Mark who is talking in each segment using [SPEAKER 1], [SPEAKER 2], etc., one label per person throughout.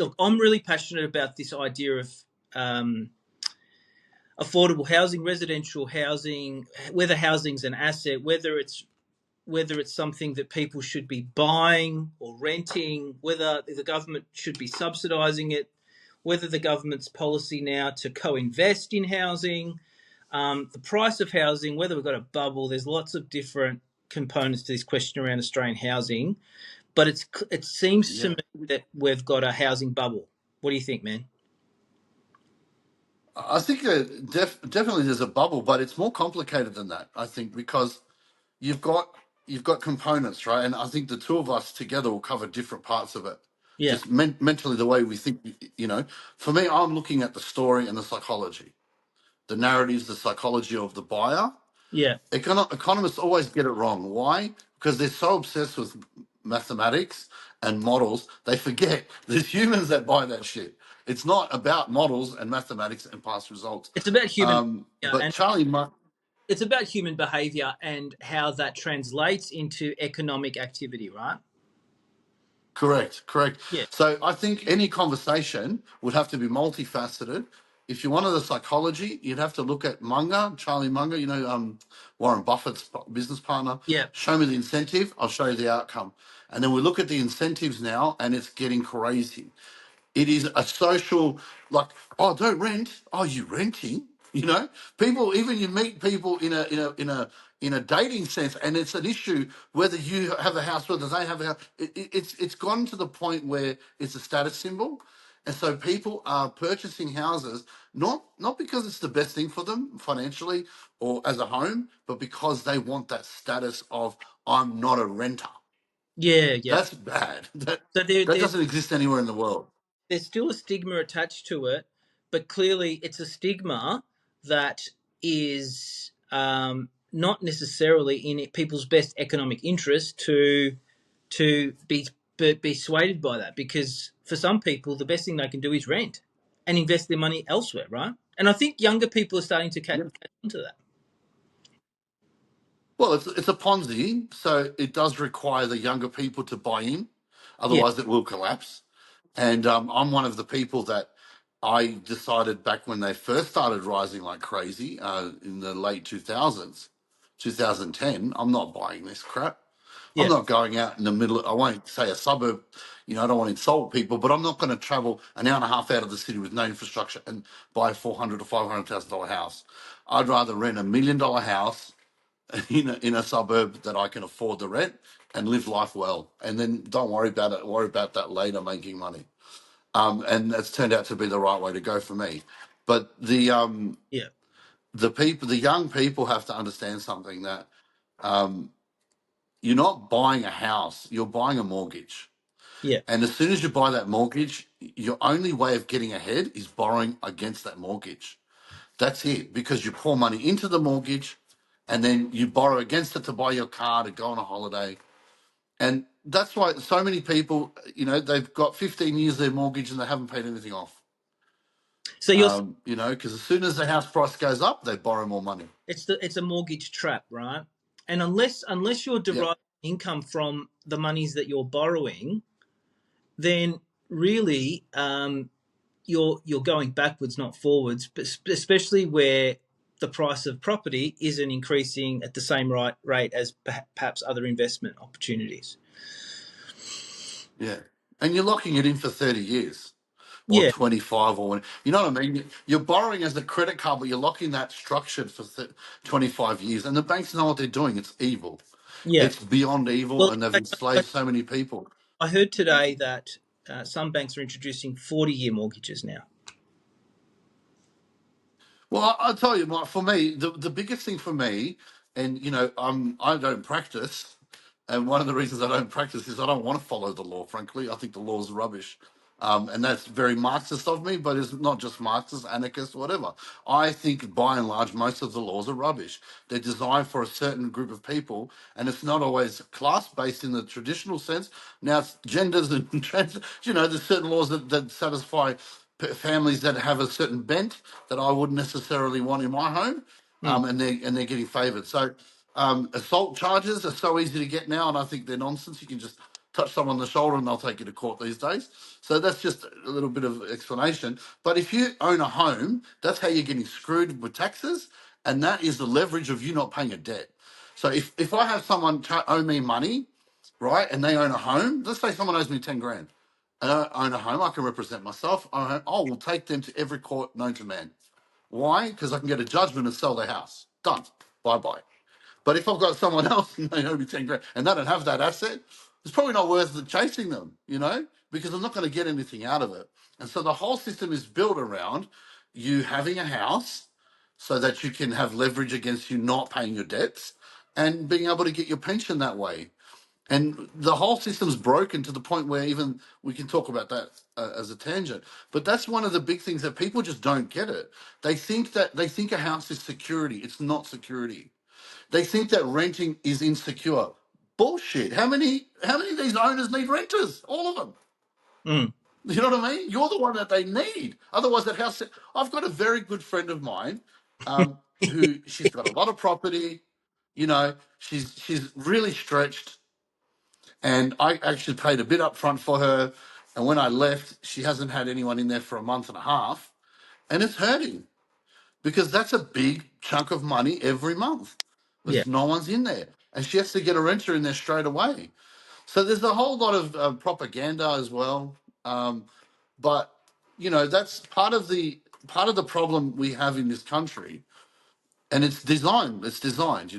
[SPEAKER 1] look, I'm really passionate about this idea of affordable housing, residential housing, whether housing's an asset, whether it's something that people should be buying or renting, whether the government should be subsidising it, whether the government's policy now to co-invest in housing, the price of housing, whether we've got a bubble. There's lots of different components to this question around Australian housing, but it seems to
[SPEAKER 2] Yeah.
[SPEAKER 1] me that we've got a housing bubble. What do you think, man?
[SPEAKER 2] I think definitely there's a bubble, but it's more complicated than that. I think because you've got you've got components, right? And I think the two of us together will cover different parts of it.
[SPEAKER 1] Yeah,
[SPEAKER 2] Just mentally, the way we think. For me, I'm looking at the story and the psychology, the narratives, the psychology of the buyer.
[SPEAKER 1] yeah.
[SPEAKER 2] Economists always get it wrong. Why? Because they're so obsessed with mathematics and models, they forget there's humans that buy that shit. It's not about models and mathematics and past results.
[SPEAKER 1] It's about human behavior,
[SPEAKER 2] But
[SPEAKER 1] and
[SPEAKER 2] Charlie,
[SPEAKER 1] it's about human behavior and how that translates into economic activity, right?
[SPEAKER 2] correct, correct.
[SPEAKER 1] Yeah,
[SPEAKER 2] So I think any conversation would have to be multifaceted. If you wanted the psychology, you'd have to look at Munger, Charlie Munger, Warren Buffett's business partner.
[SPEAKER 1] yeah,
[SPEAKER 2] Show me the incentive, I'll show you the outcome. And then we look at the incentives now, and it's getting crazy. It is a social, like, oh, don't rent. Oh, you renting? People. Even you meet people in a dating sense, and it's an issue whether you have a house, whether they have a house. It's gone to the point where it's a status symbol, and so people are purchasing houses not because it's the best thing for them financially or as a home, but because they want that status of I'm not a renter.
[SPEAKER 1] yeah, yeah.
[SPEAKER 2] That's bad. That
[SPEAKER 1] So
[SPEAKER 2] that doesn't exist anywhere in the world.
[SPEAKER 1] there's still a stigma attached to it, but clearly it's a stigma that is not necessarily in people's best economic interest to be swayed by that, because for some people the best thing they can do is rent and invest their money elsewhere, right? And I think younger people are starting to catch on to that.
[SPEAKER 2] Well, it's a Ponzi, so it does require the younger people to buy in,
[SPEAKER 1] Yeah,
[SPEAKER 2] otherwise it will collapse. And I'm one of the people that I decided back when they first started rising like crazy in the late 2000s, 2010. I'm not buying this crap. I'm
[SPEAKER 1] yeah,
[SPEAKER 2] not going out in the middle. I won't say a suburb. I don't want to insult people, but I'm not going to travel an hour and a half out of the city with no infrastructure and buy a $400,000 or $500,000 house. I'd rather rent $1 million house in a suburb that I can afford the rent and live life well, and then don't worry about it. Worry about that later, making money. And that's turned out to be the right way to go for me. But
[SPEAKER 1] yeah,
[SPEAKER 2] the young people have to understand something, that you're not buying a house, you're buying a mortgage.
[SPEAKER 1] yeah.
[SPEAKER 2] And as soon as you buy that mortgage, your only way of getting ahead is borrowing against that mortgage. That's it, because you pour money into the mortgage and then you borrow against it to buy your car, to go on a holiday. And that's why so many people, they've got 15 years their mortgage and they haven't paid anything off.
[SPEAKER 1] So you're
[SPEAKER 2] Because as soon as the house price goes up, they borrow more money.
[SPEAKER 1] it's a mortgage trap, right? And unless you're
[SPEAKER 2] Yeah.
[SPEAKER 1] deriving income from the monies that you're borrowing, then really you're going backwards, not forwards. But especially where the price of property isn't increasing at the same rate as perhaps other investment opportunities.
[SPEAKER 2] Yeah. And you're locking it in for 30 years or
[SPEAKER 1] Yeah,
[SPEAKER 2] 25 or when, you know what I mean? You're borrowing as a credit card, but you're locking that structured for 25 years. And the banks know what they're doing. It's evil.
[SPEAKER 1] yeah.
[SPEAKER 2] It's beyond evil,
[SPEAKER 1] Well,
[SPEAKER 2] and they've enslaved so many people.
[SPEAKER 1] I heard today that some banks are introducing 40-year mortgages now.
[SPEAKER 2] Well, I'll tell you, Mark, for me, the biggest thing for me, and I don't practice, and one of the reasons I don't practice is I don't want to follow the law. Frankly, I think the law is rubbish, and that's very Marxist of me. But it's not just Marxist, anarchist, whatever. I think by and large, most of the laws are rubbish. They're designed for a certain group of people, and it's not always class based in the traditional sense. Now it's genders and trans. There's certain laws that satisfy families that have a certain bent that I wouldn't necessarily want in my home,
[SPEAKER 1] Hmm.
[SPEAKER 2] and they're getting favoured. So assault charges are so easy to get now, and I think they're nonsense. You can just touch someone on the shoulder and they'll take you to court these days. So that's just a little bit of explanation. But if you own a home, that's how you're getting screwed with taxes, and that is the leverage of you not paying a debt. So if I have someone owe me money, right, and they own a home, let's say someone owes me 10 grand, and I own a home, I can represent myself. I will take them to every court known to man. Why? Because I can get a judgment and sell their house. Done. Bye bye. But if I've got someone else and they owe me 10 grand and they don't have that asset, it's probably not worth chasing them, because I'm not going to get anything out of it. And so the whole system is built around you having a house so that you can have leverage against you not paying your debts and being able to get your pension that way. And the whole system's broken to the point where even we can talk about that as a tangent. But that's one of the big things that people just don't get it. They think a house is security. It's not security. They think that renting is insecure. Bullshit. How many of these owners need renters? All of them.
[SPEAKER 1] Mm.
[SPEAKER 2] You know what I mean? You're the one that they need. Otherwise, that house. I've got a very good friend of mine, who she's got a lot of property. She's really stretched, and I actually paid a bit up front for her. And when I left, she hasn't had anyone in there for a month and a half, and it's hurting because that's a big chunk of money every month.
[SPEAKER 1] Yeah.
[SPEAKER 2] There's no one's in there, and she has to get a renter in there straight away. So there's a whole lot of propaganda as well. But that's part of the problem we have in this country, and it's designed. It's designed.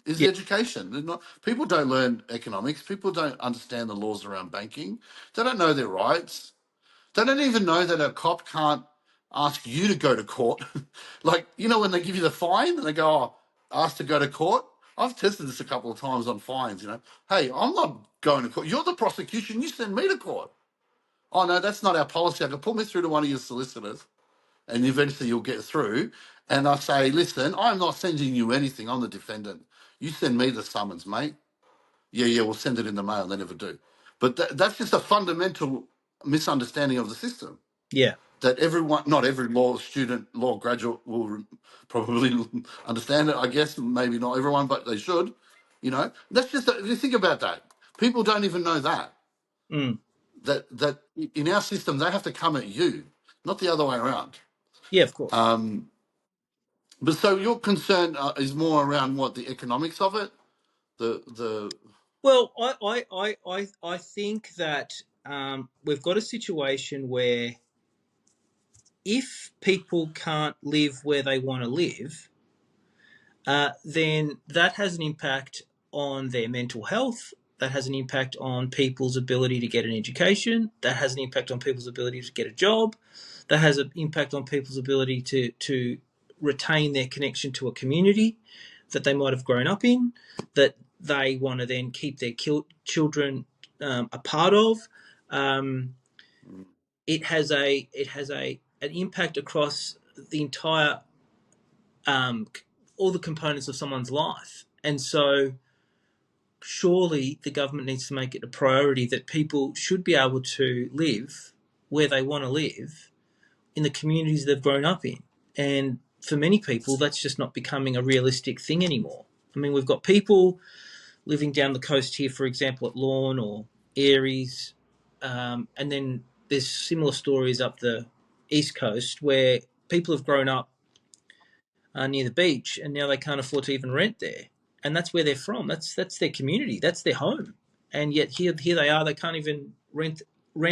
[SPEAKER 2] Is
[SPEAKER 1] Yeah.
[SPEAKER 2] education. People don't learn economics. People don't understand the laws around banking. They don't know their rights. They don't even know that a cop can't ask you to go to court. Like, when they give you the fine and they go, oh, asked to go to court. I've tested this a couple of times on fines. Hey, I'm not going to court. You're the prosecution. You send me to court. Oh, no, that's not our policy. I can put me through to one of your solicitors and eventually you'll get through. And I say, listen, I'm not sending you anything. I'm the defendant. You send me the summons, mate. Yeah, we'll send it in the mail. They never do. But that's just a fundamental misunderstanding of the system
[SPEAKER 1] Yeah.
[SPEAKER 2] that everyone, not every law student, law graduate will probably understand it. I guess maybe not everyone, but they should. That's just you think about that. People don't even know that
[SPEAKER 1] Mm.
[SPEAKER 2] that in our system they have to come at you, not the other way around.
[SPEAKER 1] Yeah. Of course.
[SPEAKER 2] But so your concern is more around what the economics of it, the
[SPEAKER 1] Well, I think that we've got a situation where if people can't live where they want to live, then that has an impact on their mental health. That has an impact on people's ability to get an education. That has an impact on people's ability to get a job. That has an impact on people's ability to retain their connection to a community that they might have grown up in, that they want to then keep their children a part of. Um, it has an impact across the entire um, all the components of someone's life. And so, surely the government needs to make it a priority that people should be able to live where they want to live in the communities they've grown up in. And for many people, that's just not becoming a realistic thing anymore. I mean, we've got people living down the coast here, for example, at Lorne or Aries, and then there's similar stories up the east coast where people have grown up near the beach, and now they can't afford to even rent there. And that's where they're from. That's their community. That's their home. And yet here they are. They can't even rent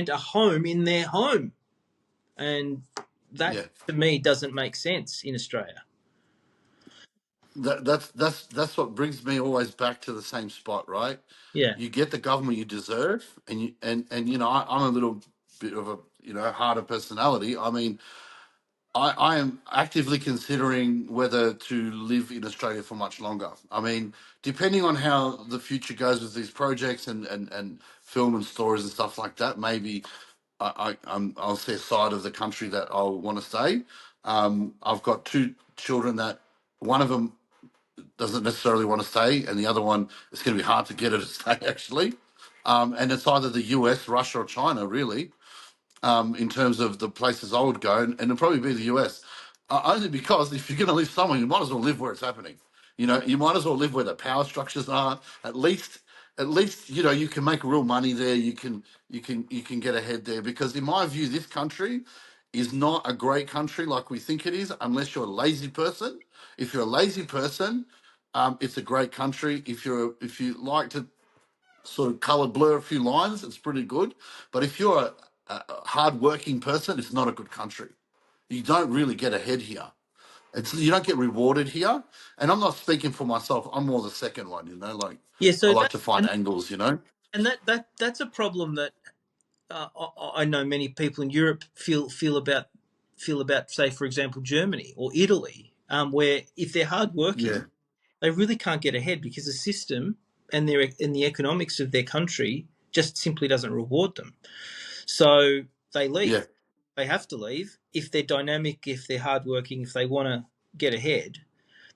[SPEAKER 1] a home in their home. And that
[SPEAKER 2] yeah.
[SPEAKER 1] to me doesn't make sense in Australia.
[SPEAKER 2] That's what brings me always back to the same spot, right?
[SPEAKER 1] Yeah.
[SPEAKER 2] You get the government you deserve, I'm a little bit of a harder personality. I mean, I am actively considering whether to live in Australia for much longer. I mean, depending on how the future goes with these projects and film and stories and stuff like that, maybe I'll see a side of the country that I'll want to stay. I've got two children that one of them doesn't necessarily want to stay, and the other one it's going to be hard to get her to stay actually. And it's either the US, Russia, or China, really, in terms of the places I would go, and it'll probably be the US. Only because if you're going to live somewhere, you might as well live where it's happening. You might as well live where the power structures are. At least at least you can make real money there. You can get ahead there, because in my view, this country is not a great country like we think it is, unless you're a lazy person. If you're a lazy person, it's a great country. If you like to sort of color blur a few lines, it's pretty good. But if you're a hard-working person, it's not a good country. You don't really get ahead here. You don't get rewarded here. And I'm not speaking for myself. I'm more the second one. Like
[SPEAKER 1] Yeah,
[SPEAKER 2] I
[SPEAKER 1] so
[SPEAKER 2] like
[SPEAKER 1] that
[SPEAKER 2] to find angles.
[SPEAKER 1] and that's a problem that I know many people in Europe feel about, say, for example, Germany or Italy, where if they're
[SPEAKER 2] Yeah,
[SPEAKER 1] hardworking, they really can't get ahead because the system and the economics of their country just simply doesn't reward them. So they
[SPEAKER 2] yeah,
[SPEAKER 1] leave. They have to leave if they're dynamic, if they're hardworking, if they want to get ahead.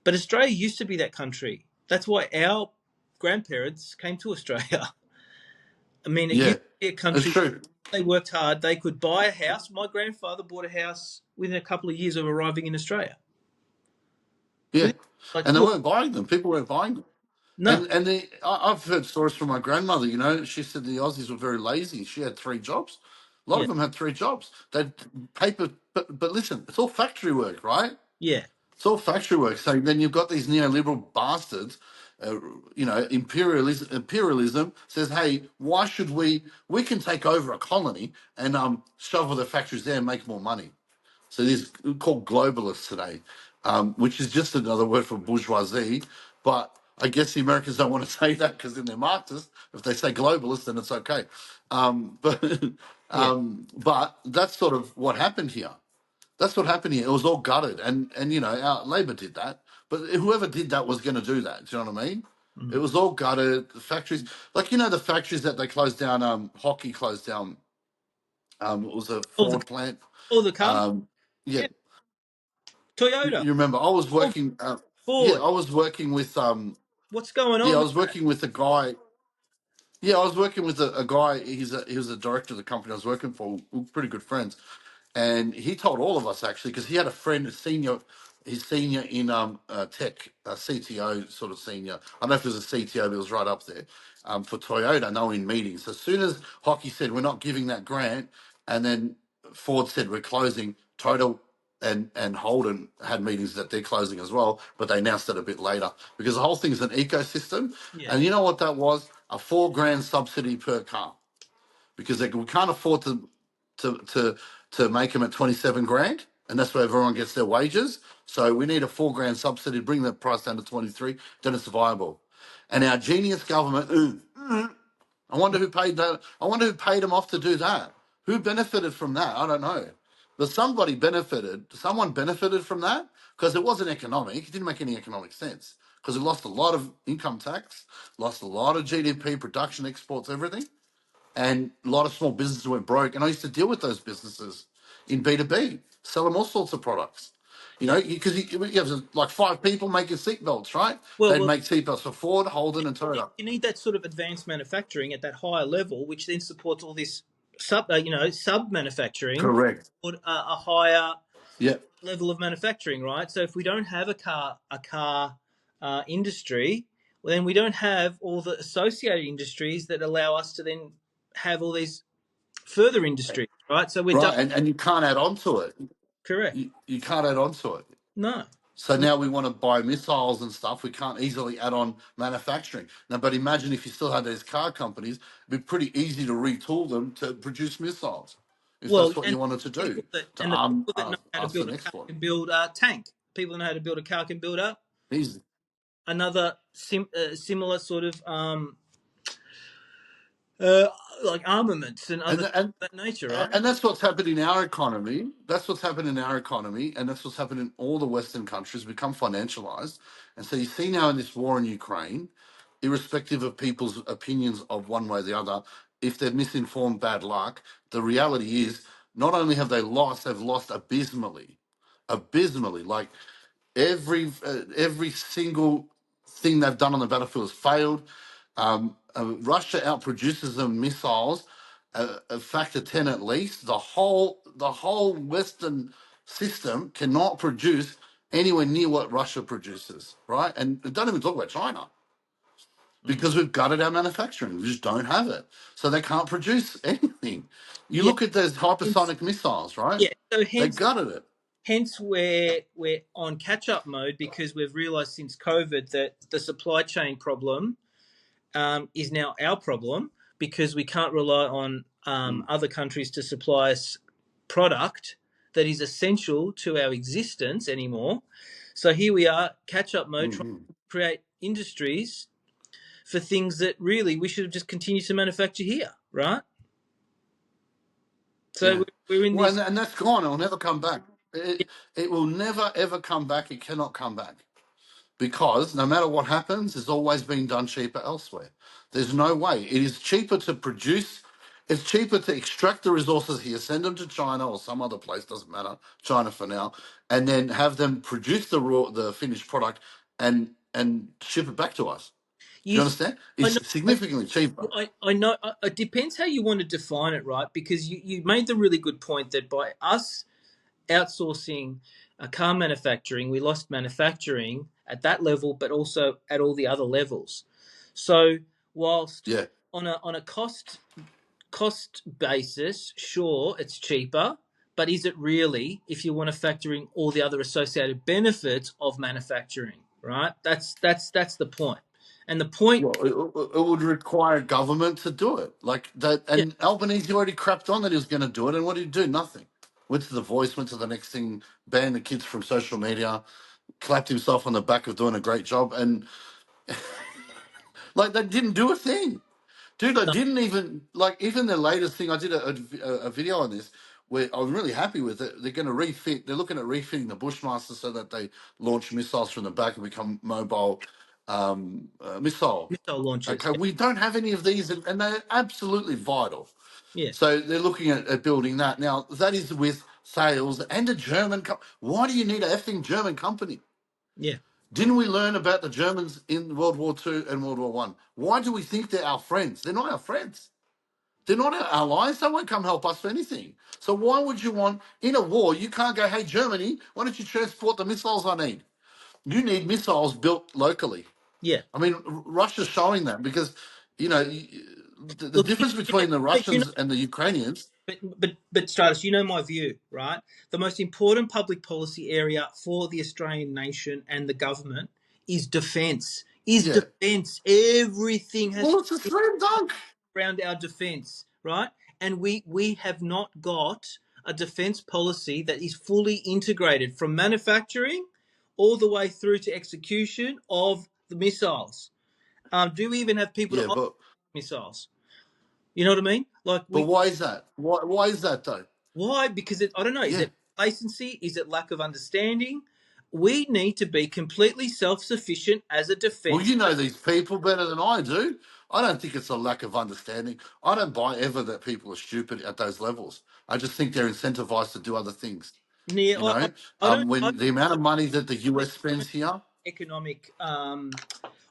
[SPEAKER 1] But Australia used to be that country. That's why our grandparents came to Australia. I mean, it
[SPEAKER 2] yeah.
[SPEAKER 1] used to be a
[SPEAKER 2] It's
[SPEAKER 1] country.
[SPEAKER 2] true.
[SPEAKER 1] They worked hard. They could buy a house. My grandfather bought a house within a couple of years of arriving in Australia.
[SPEAKER 2] Yeah,
[SPEAKER 1] Within, like,
[SPEAKER 2] and they
[SPEAKER 1] look,
[SPEAKER 2] weren't buying them. People weren't buying them.
[SPEAKER 1] no,
[SPEAKER 2] I've heard stories from my grandmother. She said the Aussies were very lazy. She had three jobs. A lot
[SPEAKER 1] yeah,
[SPEAKER 2] of them had three jobs. They paper, but listen, it's all factory work, right?
[SPEAKER 1] yeah,
[SPEAKER 2] It's all factory work. So then you've got these neoliberal bastards. Imperialism says, hey, why should we can take over a colony and shovel the factories there and make more money. So these called globalists today, which is just another word for bourgeoisie. But I guess the Americans don't want to say that because then they're Marxists. If they say globalist, then it's okay. But
[SPEAKER 1] yeah.
[SPEAKER 2] but that's sort of what happened here. That's what happened here. It was all gutted, and our Labor did that. But whoever did that was going to do that. Do you know what I mean? It
[SPEAKER 1] Mm.
[SPEAKER 2] was all gutted. The factories, like the factories that they closed down. Hockey closed down. It was a
[SPEAKER 1] All the
[SPEAKER 2] Ford plant.
[SPEAKER 1] all the car,
[SPEAKER 2] Yeah,
[SPEAKER 1] yeah. Toyota,
[SPEAKER 2] you remember? I was
[SPEAKER 1] Volvo,
[SPEAKER 2] working. Yeah,
[SPEAKER 1] Ford.
[SPEAKER 2] I was working with.
[SPEAKER 1] What's going
[SPEAKER 2] Yeah, I
[SPEAKER 1] on with
[SPEAKER 2] was
[SPEAKER 1] that?
[SPEAKER 2] working with a guy. Yeah, I was working with a guy. He was the director of the company I was working for. We were pretty good friends, and he told all of us actually because he had a friend, he's senior in tech, CTO sort of senior. I don't know if it was a CTO, but it was right up there for Toyota. No, in meetings. As soon as Hockey said we're not giving that grant, and then Ford said we're closing, Toyota and Holden had meetings that they're closing as well, but they announced it a bit later because the whole thing is an ecosystem.
[SPEAKER 1] Yeah,
[SPEAKER 2] And you know what that was? A 4 grand subsidy per car because we can't afford to to to make them at 27 grand, and that's where everyone gets their wages. So we need a 4 grand subsidy to bring the price down to 23. Then it's viable. And our genius government, I wonder who paid that. I wonder who paid them off to do that. Who benefited from that? I don't know. But somebody benefited. Someone benefited from that because it wasn't economic. It didn't make any economic sense because it lost a lot of income tax, lost a lot of GDP, production, exports, everything, and a lot of small businesses went broke. And I used to deal with those businesses in B2B, sell them all sorts of products.
[SPEAKER 1] yeah.
[SPEAKER 2] Because you have like 5 people making seatbelts, right?
[SPEAKER 1] Well,
[SPEAKER 2] They'd
[SPEAKER 1] well,
[SPEAKER 2] make seatbelts for Ford, Holden, and
[SPEAKER 1] you
[SPEAKER 2] Toyota.
[SPEAKER 1] you need that sort of advanced manufacturing at that higher level, which then supports all this sub manufacturing
[SPEAKER 2] Correct.
[SPEAKER 1] or a higher
[SPEAKER 2] Yeah.
[SPEAKER 1] level of manufacturing, right? So if we don't have a car industry, well, then we don't have all the associated industries that allow us to then have all these further industries, right? So we're done.
[SPEAKER 2] Right. And you can't add on to it.
[SPEAKER 1] Correct.
[SPEAKER 2] You can't add on to it.
[SPEAKER 1] No.
[SPEAKER 2] So
[SPEAKER 1] No.
[SPEAKER 2] now we want to buy missiles and stuff. We can't easily add on manufacturing. Now, but imagine if you still had those car companies, it'd be pretty easy to retool them to produce missiles, if
[SPEAKER 1] Well,
[SPEAKER 2] that's what you wanted to do, to
[SPEAKER 1] the
[SPEAKER 2] arm
[SPEAKER 1] people that know how to
[SPEAKER 2] us
[SPEAKER 1] build
[SPEAKER 2] and
[SPEAKER 1] a car
[SPEAKER 2] export.
[SPEAKER 1] can build a tank. People that know how to build a car can build up
[SPEAKER 2] Easy.
[SPEAKER 1] another similar sort of uh, like armaments and other
[SPEAKER 2] And
[SPEAKER 1] things
[SPEAKER 2] and
[SPEAKER 1] of that nature, right?
[SPEAKER 2] and that's what's happened in our economy. That's what's happened in our economy, and that's what's happened in all the Western countries. Become financialized, and so you see now in this war in Ukraine, irrespective of people's opinions of one way or the other, if they're misinformed, bad luck. The reality is, not only have they lost, they've lost abysmally, abysmally. Like every single thing they've done on the battlefield has failed. Russia outproduces them missiles a factor 10 at least. The whole Western system cannot produce anywhere near what Russia produces, right? And don't even talk about China.
[SPEAKER 1] Mm.
[SPEAKER 2] because we've gutted our manufacturing. We just don't have it. So they can't produce anything. You
[SPEAKER 1] Yeah.
[SPEAKER 2] look at those
[SPEAKER 1] Hence,
[SPEAKER 2] hypersonic missiles, right?
[SPEAKER 1] yeah. So
[SPEAKER 2] They
[SPEAKER 1] hence
[SPEAKER 2] gutted it.
[SPEAKER 1] hence we're on catch up mode because we've realised since COVID that the supply chain problem is now our problem because we can't rely on
[SPEAKER 2] Mm,
[SPEAKER 1] other countries to supply us product that is essential to our existence anymore. So here we are, catch up mode, trying
[SPEAKER 2] mm.
[SPEAKER 1] to create industries for things that really we should have just continued to manufacture here, right? So
[SPEAKER 2] Yeah.
[SPEAKER 1] we're in
[SPEAKER 2] Well,
[SPEAKER 1] this.
[SPEAKER 2] and that's gone. It'll never come back. It will never, ever come back. It cannot come back. Because no matter what happens, it's always been done cheaper elsewhere. There's no way. It is cheaper to produce, it's cheaper to extract the resources here, send them to China or some other place, doesn't matter, China for now, and then have them produce the finished product and ship it back to us. Do
[SPEAKER 1] You,
[SPEAKER 2] you understand?
[SPEAKER 1] I
[SPEAKER 2] It's
[SPEAKER 1] know.
[SPEAKER 2] significantly cheaper.
[SPEAKER 1] I know. It depends how you want to define it, right? Because you made the really good point that by us outsourcing car manufacturing, we lost manufacturing at that level, but also at all the other levels. So whilst
[SPEAKER 2] Yeah.
[SPEAKER 1] on a cost basis, sure, it's cheaper, but is it really if you want to factor in all the other associated benefits of manufacturing, right? That's the point. And the point,
[SPEAKER 2] Well, it would require government to do it. Like that,
[SPEAKER 1] yeah,
[SPEAKER 2] and Albanese already crapped on that he was going to do it, and what did he do? Nothing. Went to the Voice, went to the next thing, banned the kids from social media, clapped himself on the back of doing a great job, and like they didn't do a thing. Dude, I
[SPEAKER 1] no,
[SPEAKER 2] didn't even like even the latest thing. I did a video on this where I'm really happy with it. They're going to refit. They're looking at refitting the Bushmaster so that they launch missiles from the back and become mobile missile.
[SPEAKER 1] missile launchers,
[SPEAKER 2] Okay, we don't have any of these, and they're absolutely vital.
[SPEAKER 1] yeah,
[SPEAKER 2] So they're looking at building that now. That is with sales and a German. Why do you need a effing German company?
[SPEAKER 1] yeah,
[SPEAKER 2] Didn't we learn about the Germans in World War Two and World War One? Why do we think they're our friends? They're not our friends. They're not our allies. They won't come help us for anything. So why would you want in a war? You can't go, hey Germany, why don't you transport the missiles I need? You need missiles built locally.
[SPEAKER 1] yeah.
[SPEAKER 2] I mean, Russia's showing that because you know the
[SPEAKER 1] Look,
[SPEAKER 2] difference between the
[SPEAKER 1] you know,
[SPEAKER 2] Russians and the Ukrainians.
[SPEAKER 1] but Stratus, you know my view, right? The most important public policy area for the Australian nation and the government is defence. Is
[SPEAKER 2] Yeah,
[SPEAKER 1] defence. Everything has
[SPEAKER 2] well,
[SPEAKER 1] to
[SPEAKER 2] it's a
[SPEAKER 1] be
[SPEAKER 2] slam dunk.
[SPEAKER 1] around our defence, right? And we have not got a defence policy that is fully integrated from manufacturing all the way through to execution of the missiles. Do we even have people to
[SPEAKER 2] Yeah,
[SPEAKER 1] operate missiles? You know what I mean? Like
[SPEAKER 2] but
[SPEAKER 1] we,
[SPEAKER 2] why is that? Why is that though?
[SPEAKER 1] why? Because I don't know. Is
[SPEAKER 2] Yeah.
[SPEAKER 1] it complacency? Is it lack of understanding? We need to be completely self-sufficient as a
[SPEAKER 2] Well,
[SPEAKER 1] defence.
[SPEAKER 2] you know these people better than I do. I don't think it's a lack of understanding. I don't buy ever that people are stupid at those levels. I just think they're incentivized to do other things.
[SPEAKER 1] Yeah,
[SPEAKER 2] You know,
[SPEAKER 1] I don't.
[SPEAKER 2] when the amount
[SPEAKER 1] I
[SPEAKER 2] of money that the
[SPEAKER 1] don't
[SPEAKER 2] US spends here,
[SPEAKER 1] economic.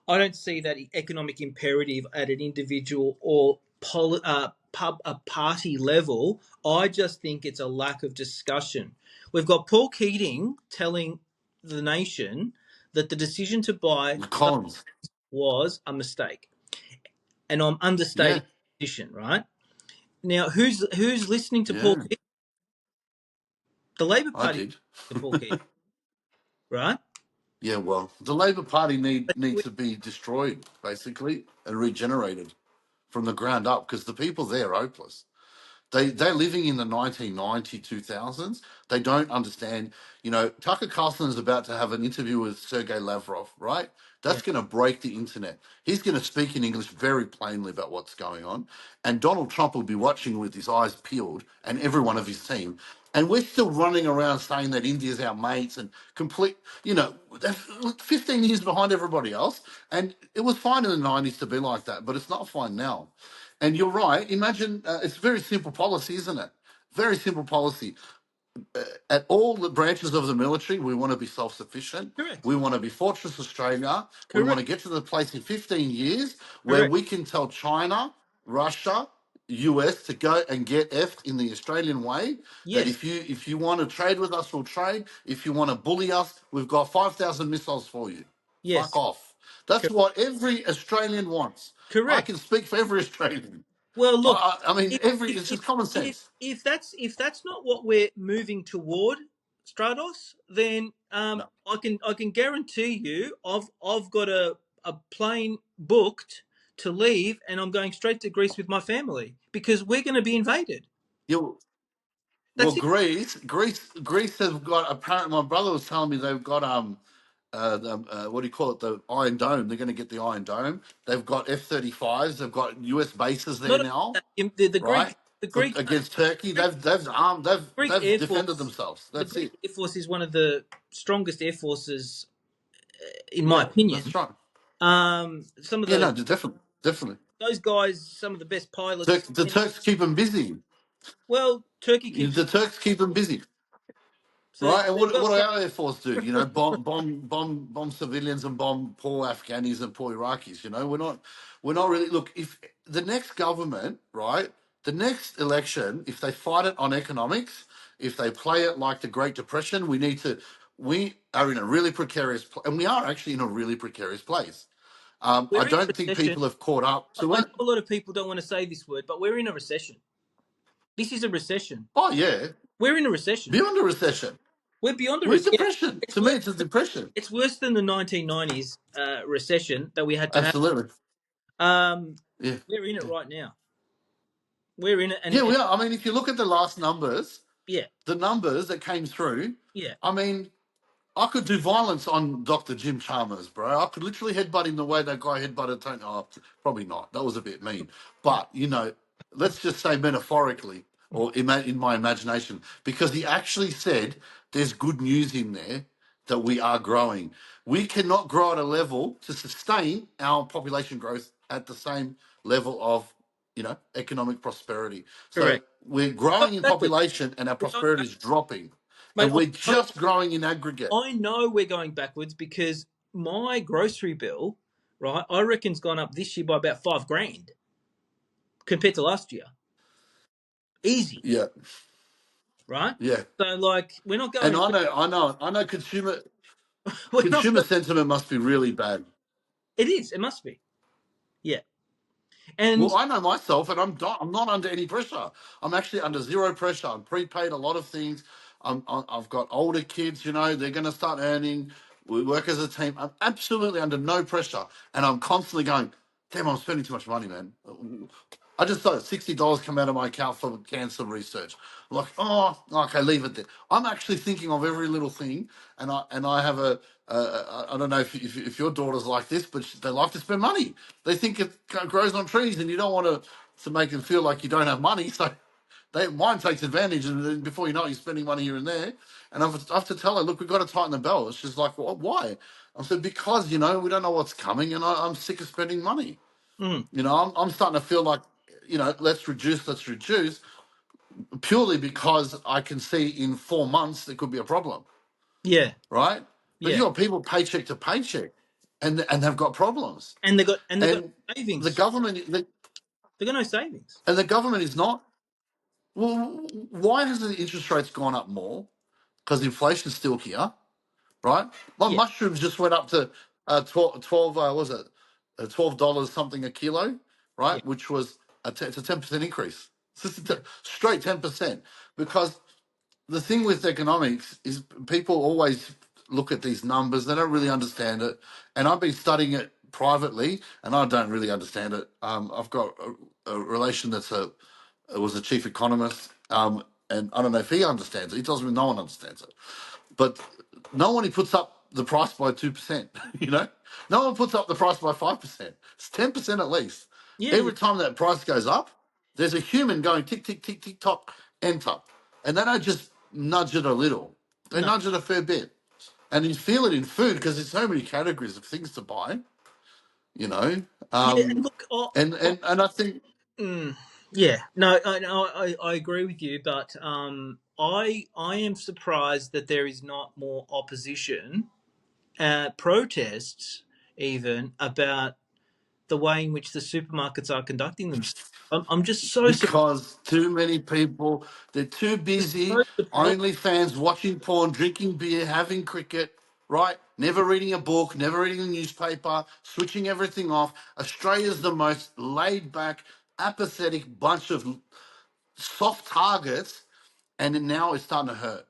[SPEAKER 1] I don't see that economic imperative at an individual or a party level. I just think it's a lack of discussion. We've got Paul Keating telling the nation that the decision to buy
[SPEAKER 2] the Collins,
[SPEAKER 1] was a mistake, and I'm understating
[SPEAKER 2] yeah,
[SPEAKER 1] the position. Right now, who's listening to Paul
[SPEAKER 2] yeah,
[SPEAKER 1] Keating? The Labor
[SPEAKER 2] I
[SPEAKER 1] Party
[SPEAKER 2] did.
[SPEAKER 1] to Paul Keating, right?
[SPEAKER 2] Yeah, well, the Labor Party needs to be destroyed basically and regenerated from the ground up because the people there are hopeless. They're living in the 1990 2000s. They don't understand. You know, Tucker Carlson is about to have an interview with Sergei Lavrov, right?
[SPEAKER 1] Yeah,
[SPEAKER 2] That's going to break the internet. He's going to speak in English very plainly about what's going on, and Donald Trump will be watching with his eyes peeled, and every one of his team. And we're still running around saying that India's our mates and complete. You know, they're 15 years behind everybody else, and it was fine in the 90s to be like that, but it's not fine now. And you're right. Imagine it's very simple policy, isn't it? Very simple policy. At all the branches of the military, we want to be self sufficient.
[SPEAKER 1] correct,
[SPEAKER 2] We want to be Fortress Australia. We want
[SPEAKER 1] correct,
[SPEAKER 2] to get to the place in 15 years where
[SPEAKER 1] correct.
[SPEAKER 2] we can tell China, Russia, US to go and get effed in the Australian way. That
[SPEAKER 1] Yes,
[SPEAKER 2] if you want to trade with us, we'll trade. If you want to bully us, we've got 5,000 missiles for you. Fuck
[SPEAKER 1] yes.
[SPEAKER 2] off. That's
[SPEAKER 1] Cor-
[SPEAKER 2] what every Australian wants. I
[SPEAKER 1] correct.
[SPEAKER 2] can speak for every Australian.
[SPEAKER 1] Well, look,
[SPEAKER 2] I mean,
[SPEAKER 1] if if
[SPEAKER 2] it's
[SPEAKER 1] if
[SPEAKER 2] just common
[SPEAKER 1] if
[SPEAKER 2] sense.
[SPEAKER 1] if that's not what we're moving toward, Stratos, then
[SPEAKER 2] No.
[SPEAKER 1] I can guarantee you, I've got a plane booked to leave, and I'm going straight to Greece with my family because we're going to be invaded.
[SPEAKER 2] You well,
[SPEAKER 1] That's it.
[SPEAKER 2] Greece has got. Apparently, my brother was telling me they've got what do you call it? The Iron Dome. They're going to get the Iron Dome. They've got F-35s. They've got US bases there
[SPEAKER 1] Not
[SPEAKER 2] now,
[SPEAKER 1] only that, the Greek
[SPEAKER 2] right?
[SPEAKER 1] the
[SPEAKER 2] For
[SPEAKER 1] Greek
[SPEAKER 2] against Turkey,
[SPEAKER 1] Greek Greek
[SPEAKER 2] they've
[SPEAKER 1] Air
[SPEAKER 2] defended
[SPEAKER 1] Force.
[SPEAKER 2] themselves.
[SPEAKER 1] The
[SPEAKER 2] That's
[SPEAKER 1] Greek
[SPEAKER 2] it.
[SPEAKER 1] Air Force is one of the strongest air forces, in my
[SPEAKER 2] Yeah, that's
[SPEAKER 1] opinion.
[SPEAKER 2] right.
[SPEAKER 1] Some of
[SPEAKER 2] Yeah,
[SPEAKER 1] those
[SPEAKER 2] no, definitely, definitely.
[SPEAKER 1] those guys, some of the best pilots.
[SPEAKER 2] The Turks keep them busy.
[SPEAKER 1] Well, Turkey keeps
[SPEAKER 2] The Turks keep them busy.
[SPEAKER 1] so
[SPEAKER 2] Right, and
[SPEAKER 1] they're well
[SPEAKER 2] what do
[SPEAKER 1] trained.
[SPEAKER 2] our air force do? You know, bomb civilians and bomb poor Afghanis and poor Iraqis. You know, we're not really. Look, if the next government, right, the next election, if they fight it on economics, if they play it like the Great Depression, we need to. We are in a really precarious, and we are actually in a really precarious place. I
[SPEAKER 1] We're in a
[SPEAKER 2] don't think
[SPEAKER 1] recession.
[SPEAKER 2] people have caught up to
[SPEAKER 1] I know
[SPEAKER 2] it.
[SPEAKER 1] a lot of people don't want to say this word, but we're in a recession. This is a recession.
[SPEAKER 2] Oh yeah,
[SPEAKER 1] We're in a recession.
[SPEAKER 2] beyond a recession,
[SPEAKER 1] We're beyond a
[SPEAKER 2] we're in
[SPEAKER 1] recession.
[SPEAKER 2] depression.
[SPEAKER 1] It's
[SPEAKER 2] To me,
[SPEAKER 1] worse.
[SPEAKER 2] it's a depression.
[SPEAKER 1] It's worse than the 1990s recession that we had to have.
[SPEAKER 2] Absolutely.
[SPEAKER 1] Um,
[SPEAKER 2] Yeah.
[SPEAKER 1] we're in it right now. We're in it,
[SPEAKER 2] Yeah,
[SPEAKER 1] and
[SPEAKER 2] we are. I mean, if you look at the last numbers,
[SPEAKER 1] yeah,
[SPEAKER 2] the numbers that came through,
[SPEAKER 1] yeah,
[SPEAKER 2] I mean, I could do violence on Dr. Jim Chalmers, bro. I could literally headbutt him the way that guy headbutted Tony. Oh, probably not. That was a bit mean.
[SPEAKER 1] no,
[SPEAKER 2] But, let's just say metaphorically
[SPEAKER 1] mm.
[SPEAKER 2] or in my imagination, because he actually said there's good news in there that we are growing. We cannot grow at a level to sustain our population growth at the same level of, economic prosperity. So
[SPEAKER 1] Correct.
[SPEAKER 2] we're
[SPEAKER 1] Going
[SPEAKER 2] growing in
[SPEAKER 1] backwards.
[SPEAKER 2] population and our
[SPEAKER 1] We're going
[SPEAKER 2] prosperity
[SPEAKER 1] back,
[SPEAKER 2] is dropping.
[SPEAKER 1] mate.
[SPEAKER 2] And we're just growing in aggregate.
[SPEAKER 1] I know we're going backwards because my grocery bill, right, I reckon's gone up this year by about 5 grand compared to last year. Easy,
[SPEAKER 2] Yeah,
[SPEAKER 1] right?
[SPEAKER 2] yeah.
[SPEAKER 1] So like we're not
[SPEAKER 2] And
[SPEAKER 1] going
[SPEAKER 2] I know consumer
[SPEAKER 1] we're not
[SPEAKER 2] sentiment must be really bad.
[SPEAKER 1] it is, it must be. Yeah. And
[SPEAKER 2] Well, I know myself, and I'm not under any pressure. I'm actually under zero pressure. I'm prepaid a lot of things. I've got older kids. They're going to start earning. We work as a team. I'm absolutely under no pressure, and I'm constantly going. Damn, I'm spending too much money, man. I just saw $60 come out of my account for cancer research. I'm like, oh, okay, leave it there. I'm actually thinking of every little thing, and I have I don't know if your daughter's like this, but they like to spend money. They think it grows on trees, and you don't want to make them feel like you don't have money. So mine takes advantage, and then before you know it, you're spending money here and there. And I have to tell her, look, we've got to tighten the belt. She's like, well, why? I said, because we don't know what's coming, and I'm sick of spending money.
[SPEAKER 1] mm,
[SPEAKER 2] I'm starting to feel like, let's reduce, purely because I can see in 4 months there could be a problem,
[SPEAKER 1] yeah,
[SPEAKER 2] right? But you
[SPEAKER 1] yeah.
[SPEAKER 2] got people paycheck to paycheck, and they've got problems,
[SPEAKER 1] And they got
[SPEAKER 2] and the
[SPEAKER 1] savings.
[SPEAKER 2] government,
[SPEAKER 1] They got no savings.
[SPEAKER 2] and the government is not. Well, why has the interest rates gone up more? Because inflation's still here, right? My
[SPEAKER 1] Yeah,
[SPEAKER 2] mushrooms just went up to 12 was it $12 something a kilo,
[SPEAKER 1] yeah,
[SPEAKER 2] right? Which was it's a 10% increase. It's just
[SPEAKER 1] yeah.
[SPEAKER 2] straight 10%. Because the thing with economics is people always look at these numbers, they don't really understand it. And I've been studying it privately, and I don't really understand it. I've got a relation was a chief economist, and I don't know if he understands it. He tells me no one understands it. But no one puts up the price by 2%, you know? No one puts up the price by 5%. It's 10% at least.
[SPEAKER 1] Yeah, yeah.
[SPEAKER 2] Every time that price goes up, there's a human going tick, tick, tick, tick, tock, enter. And they don't just nudge it a little. They
[SPEAKER 1] No.
[SPEAKER 2] nudge it a fair bit. And you feel it in food because there's so many categories of things to buy, you know?
[SPEAKER 1] Yeah, and
[SPEAKER 2] Um,
[SPEAKER 1] look,
[SPEAKER 2] and I think
[SPEAKER 1] yeah, no, I agree with you, but I am surprised that there is not more opposition, protests, even about the way in which the supermarkets are conducting themselves. I'm just so surprised.
[SPEAKER 2] because too many people, they're too busy,
[SPEAKER 1] So surprised.
[SPEAKER 2] only fans watching porn, drinking beer, having cricket. right? Never reading a book, never reading a newspaper, switching everything off. Australia's the most laid back, apathetic bunch of soft targets, and now it's starting to hurt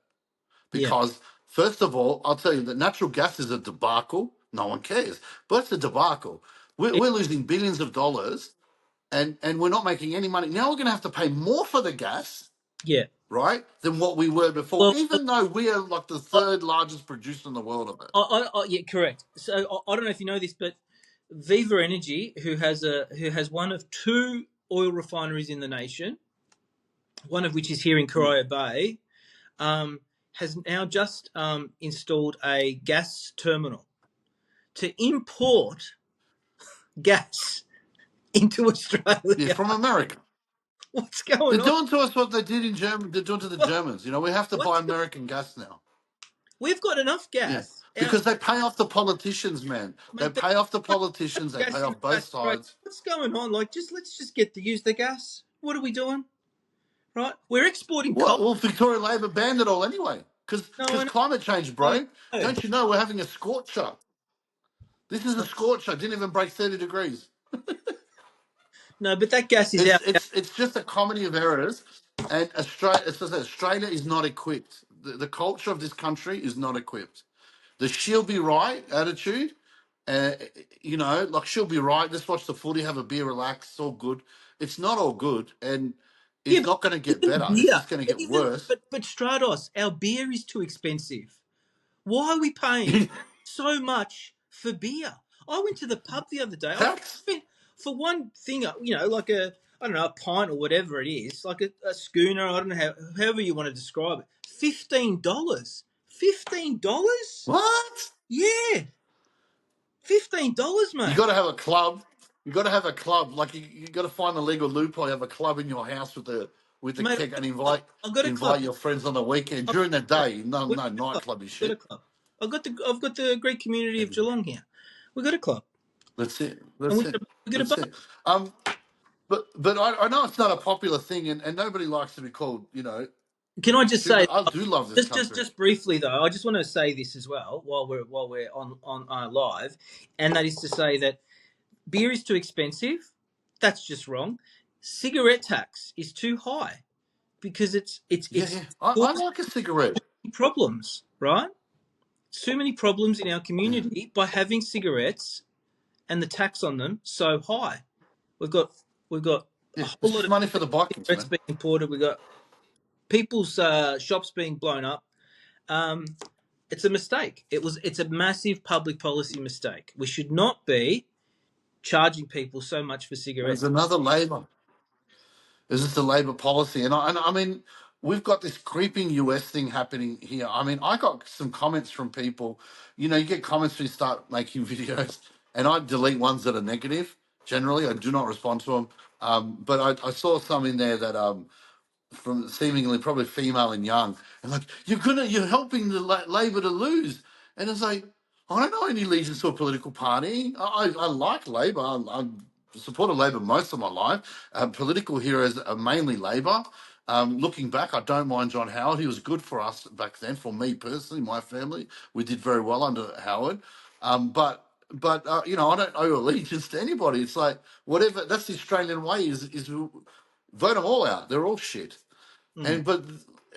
[SPEAKER 1] Yeah,
[SPEAKER 2] because, first of all, I'll tell you that natural gas is a debacle. No one cares, but it's a debacle. We're,
[SPEAKER 1] it,
[SPEAKER 2] we're losing billions of dollars, and we're not making any money. Now we're going to have to pay more for the gas,
[SPEAKER 1] yeah.
[SPEAKER 2] right, than what we were before,
[SPEAKER 1] Well,
[SPEAKER 2] even though we are like the
[SPEAKER 1] I,
[SPEAKER 2] third largest producer in the world of it.
[SPEAKER 1] yeah, correct. So I don't know if you know this, but Viva Energy, who has one of two oil refineries in the nation, one of which is here in
[SPEAKER 2] Mm.
[SPEAKER 1] Corio Bay, has now just installed a gas terminal to import gas into
[SPEAKER 2] Yeah,
[SPEAKER 1] Australia.
[SPEAKER 2] from America.
[SPEAKER 1] What's
[SPEAKER 2] They're
[SPEAKER 1] going on?
[SPEAKER 2] doing to us what they did in Germany. They're doing to the Germans. You know, we have to buy
[SPEAKER 1] What's
[SPEAKER 2] American gas now.
[SPEAKER 1] We've got enough
[SPEAKER 2] Yeah,
[SPEAKER 1] gas.
[SPEAKER 2] because they pay off the politicians, man. They
[SPEAKER 1] Mate,
[SPEAKER 2] pay off the politicians. They pay
[SPEAKER 1] gas in
[SPEAKER 2] off both
[SPEAKER 1] Australia.
[SPEAKER 2] sides.
[SPEAKER 1] What's going on? Like, just let's just get to use the gas. What are we doing? Right? We're exporting coal.
[SPEAKER 2] Well, Victoria Labor banned it all anyway,
[SPEAKER 1] No,
[SPEAKER 2] because
[SPEAKER 1] I know.
[SPEAKER 2] climate change,
[SPEAKER 1] I
[SPEAKER 2] bro.
[SPEAKER 1] know.
[SPEAKER 2] Don't you know we're having a scorcher? This is a scorcher. Didn't even break 30 degrees.
[SPEAKER 1] No, but that gas is
[SPEAKER 2] It's
[SPEAKER 1] out.
[SPEAKER 2] it's it's just a comedy of errors, and Australia is not equipped. The culture of this country is not equipped. The she'll be right attitude, uh, like she'll be right. Let's watch the footy, have a beer, relax. It's all good. It's not all good, and
[SPEAKER 1] Yeah,
[SPEAKER 2] it's not going to
[SPEAKER 1] but
[SPEAKER 2] get
[SPEAKER 1] even
[SPEAKER 2] better. It's
[SPEAKER 1] beer,
[SPEAKER 2] just going to get
[SPEAKER 1] even
[SPEAKER 2] worse.
[SPEAKER 1] but Stratos, our beer is too expensive. Why are we paying so much for beer? I went to the pub the other day. I
[SPEAKER 2] Tax?
[SPEAKER 1] spent for one thing, like I don't know, a pint or whatever it is, like a schooner. I don't know however you want to describe it. $15. $15?
[SPEAKER 2] What?
[SPEAKER 1] Yeah, $15,
[SPEAKER 2] You
[SPEAKER 1] mate.
[SPEAKER 2] got to have a club. You got to have a club. Like you got to find a legal loophole. You have a club in your house with the
[SPEAKER 1] Mate,
[SPEAKER 2] keg and
[SPEAKER 1] I've got a club.
[SPEAKER 2] invite your friends on the weekend
[SPEAKER 1] I've
[SPEAKER 2] during the
[SPEAKER 1] got
[SPEAKER 2] day. No,
[SPEAKER 1] We've
[SPEAKER 2] no
[SPEAKER 1] got a club.
[SPEAKER 2] nightclubby
[SPEAKER 1] We've got a
[SPEAKER 2] shit.
[SPEAKER 1] club. I've got the great community of Geelong here. We've got a club,
[SPEAKER 2] That's it.
[SPEAKER 1] and
[SPEAKER 2] That's it.
[SPEAKER 1] we got a
[SPEAKER 2] That's
[SPEAKER 1] bar.
[SPEAKER 2] it. But I know it's not a popular thing, and nobody likes to be called,
[SPEAKER 1] Can I just say,
[SPEAKER 2] stupid. I do love this
[SPEAKER 1] just just
[SPEAKER 2] country.
[SPEAKER 1] just briefly though, I just want to say this as well while we're on live, and that is to say that beer is too expensive. That's just wrong. Cigarette tax is too high because
[SPEAKER 2] Yeah,
[SPEAKER 1] it's
[SPEAKER 2] yeah. I
[SPEAKER 1] caused
[SPEAKER 2] like a cigarette.
[SPEAKER 1] problems, right? Too many problems in our
[SPEAKER 2] Yeah,
[SPEAKER 1] community by having cigarettes and the tax on them so high. We've got we've got a
[SPEAKER 2] yeah.
[SPEAKER 1] whole
[SPEAKER 2] It's
[SPEAKER 1] lot
[SPEAKER 2] just
[SPEAKER 1] of
[SPEAKER 2] money for the Vikings,
[SPEAKER 1] cigarettes
[SPEAKER 2] man.
[SPEAKER 1] being imported. We've got people's shops being blown up. Um, it's a mistake. It's a massive public policy mistake. We should not be charging people so much for
[SPEAKER 2] There's
[SPEAKER 1] cigarettes.
[SPEAKER 2] another Labor. Is this the Labor policy? And I mean, we've got this creeping US thing happening here. I mean, I got some comments from people. You get comments when you start making videos, and I delete ones that are negative. Generally, I do not respond to them. But I saw some in there that from seemingly probably female and young, and like you're helping the Labor to lose, and it's like I don't know any allegiance to a political party. I like Labor. I'm supported Labor most of my life. Political heroes are mainly Labor. Looking back, I don't mind John Howard. He was good for us back then. For me personally, my family, we did very well under Howard. But I don't owe allegiance to anybody. It's like whatever. That's the Australian way. Is vote them all out. They're all shit.
[SPEAKER 1] Mm.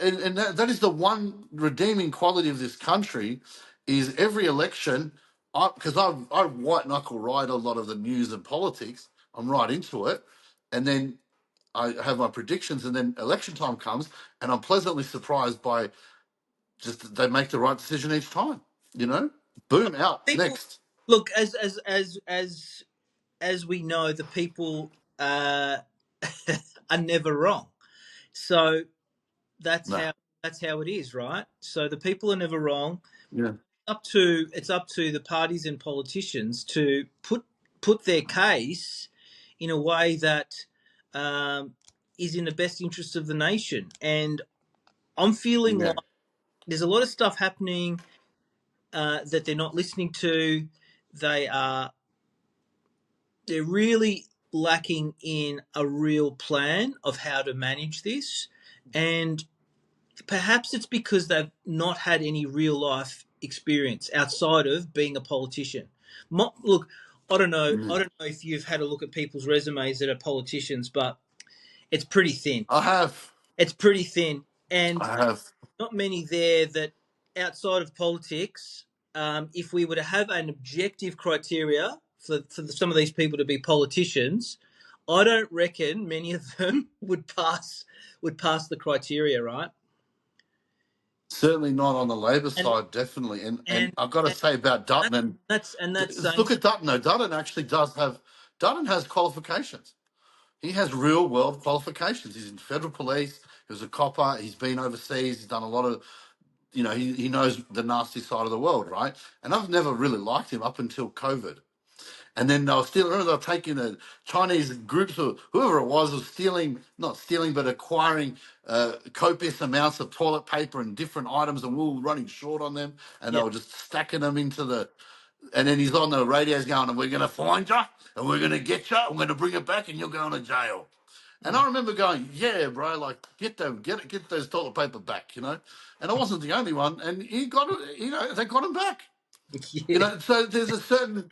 [SPEAKER 2] And that is the one redeeming quality of this country is every election. Because I white knuckle ride a lot of the news and politics. I'm right into it, and then I have my predictions, and then election time comes, and I'm pleasantly surprised by just they make the right decision each time. Boom out
[SPEAKER 1] People
[SPEAKER 2] next.
[SPEAKER 1] look as we know, the people are never wrong. So that's
[SPEAKER 2] Nah,
[SPEAKER 1] how it is, right? So the people are never wrong.
[SPEAKER 2] yeah,
[SPEAKER 1] It's up to the parties and politicians to put their case in a way that um, is in the best interest of the nation. And I'm feeling like
[SPEAKER 2] yeah,
[SPEAKER 1] there's a lot of stuff happening that they're not listening to. They are they're really lacking in a real plan of how to manage this, and perhaps it's because they've not had any real life experience outside of being a politician. Look, I don't know. I
[SPEAKER 2] Mm.
[SPEAKER 1] don't know if you've had a look at people's resumes that are politicians, but it's pretty thin.
[SPEAKER 2] I have.
[SPEAKER 1] It's pretty thin, and
[SPEAKER 2] I have.
[SPEAKER 1] not many there that outside of politics. If we were to have an objective criteria for some of these people to be politicians, I don't reckon many of them would pass the criteria, right?
[SPEAKER 2] Certainly not on the Labor
[SPEAKER 1] And
[SPEAKER 2] side, definitely. And
[SPEAKER 1] and
[SPEAKER 2] I've got to
[SPEAKER 1] and
[SPEAKER 2] say about
[SPEAKER 1] that,
[SPEAKER 2] Dutton, and
[SPEAKER 1] that's saying
[SPEAKER 2] look
[SPEAKER 1] something.
[SPEAKER 2] at Dutton though. Dutton actually does have. Dutton has qualifications. He has real world qualifications. He's in federal police. He was a copper. He's been overseas. He's done a lot of, he knows the nasty side of the world, right? And I've never really liked him up until COVID. And then they were stealing, remember they were taking the Chinese groups or whoever it was stealing, not stealing, but acquiring copious amounts of toilet paper and different items, and we were running short on them. And they
[SPEAKER 1] Yeah,
[SPEAKER 2] were just stacking them into the, and then he's on the radios going, and we're going to find you, and we're going to get you, we're going to bring it back, and you're going to jail. And
[SPEAKER 1] mm.
[SPEAKER 2] I remember going, yeah, bro, like get those toilet paper back, And I wasn't the only one, and he got it, they got him back.
[SPEAKER 1] Yeah,
[SPEAKER 2] So there's a certain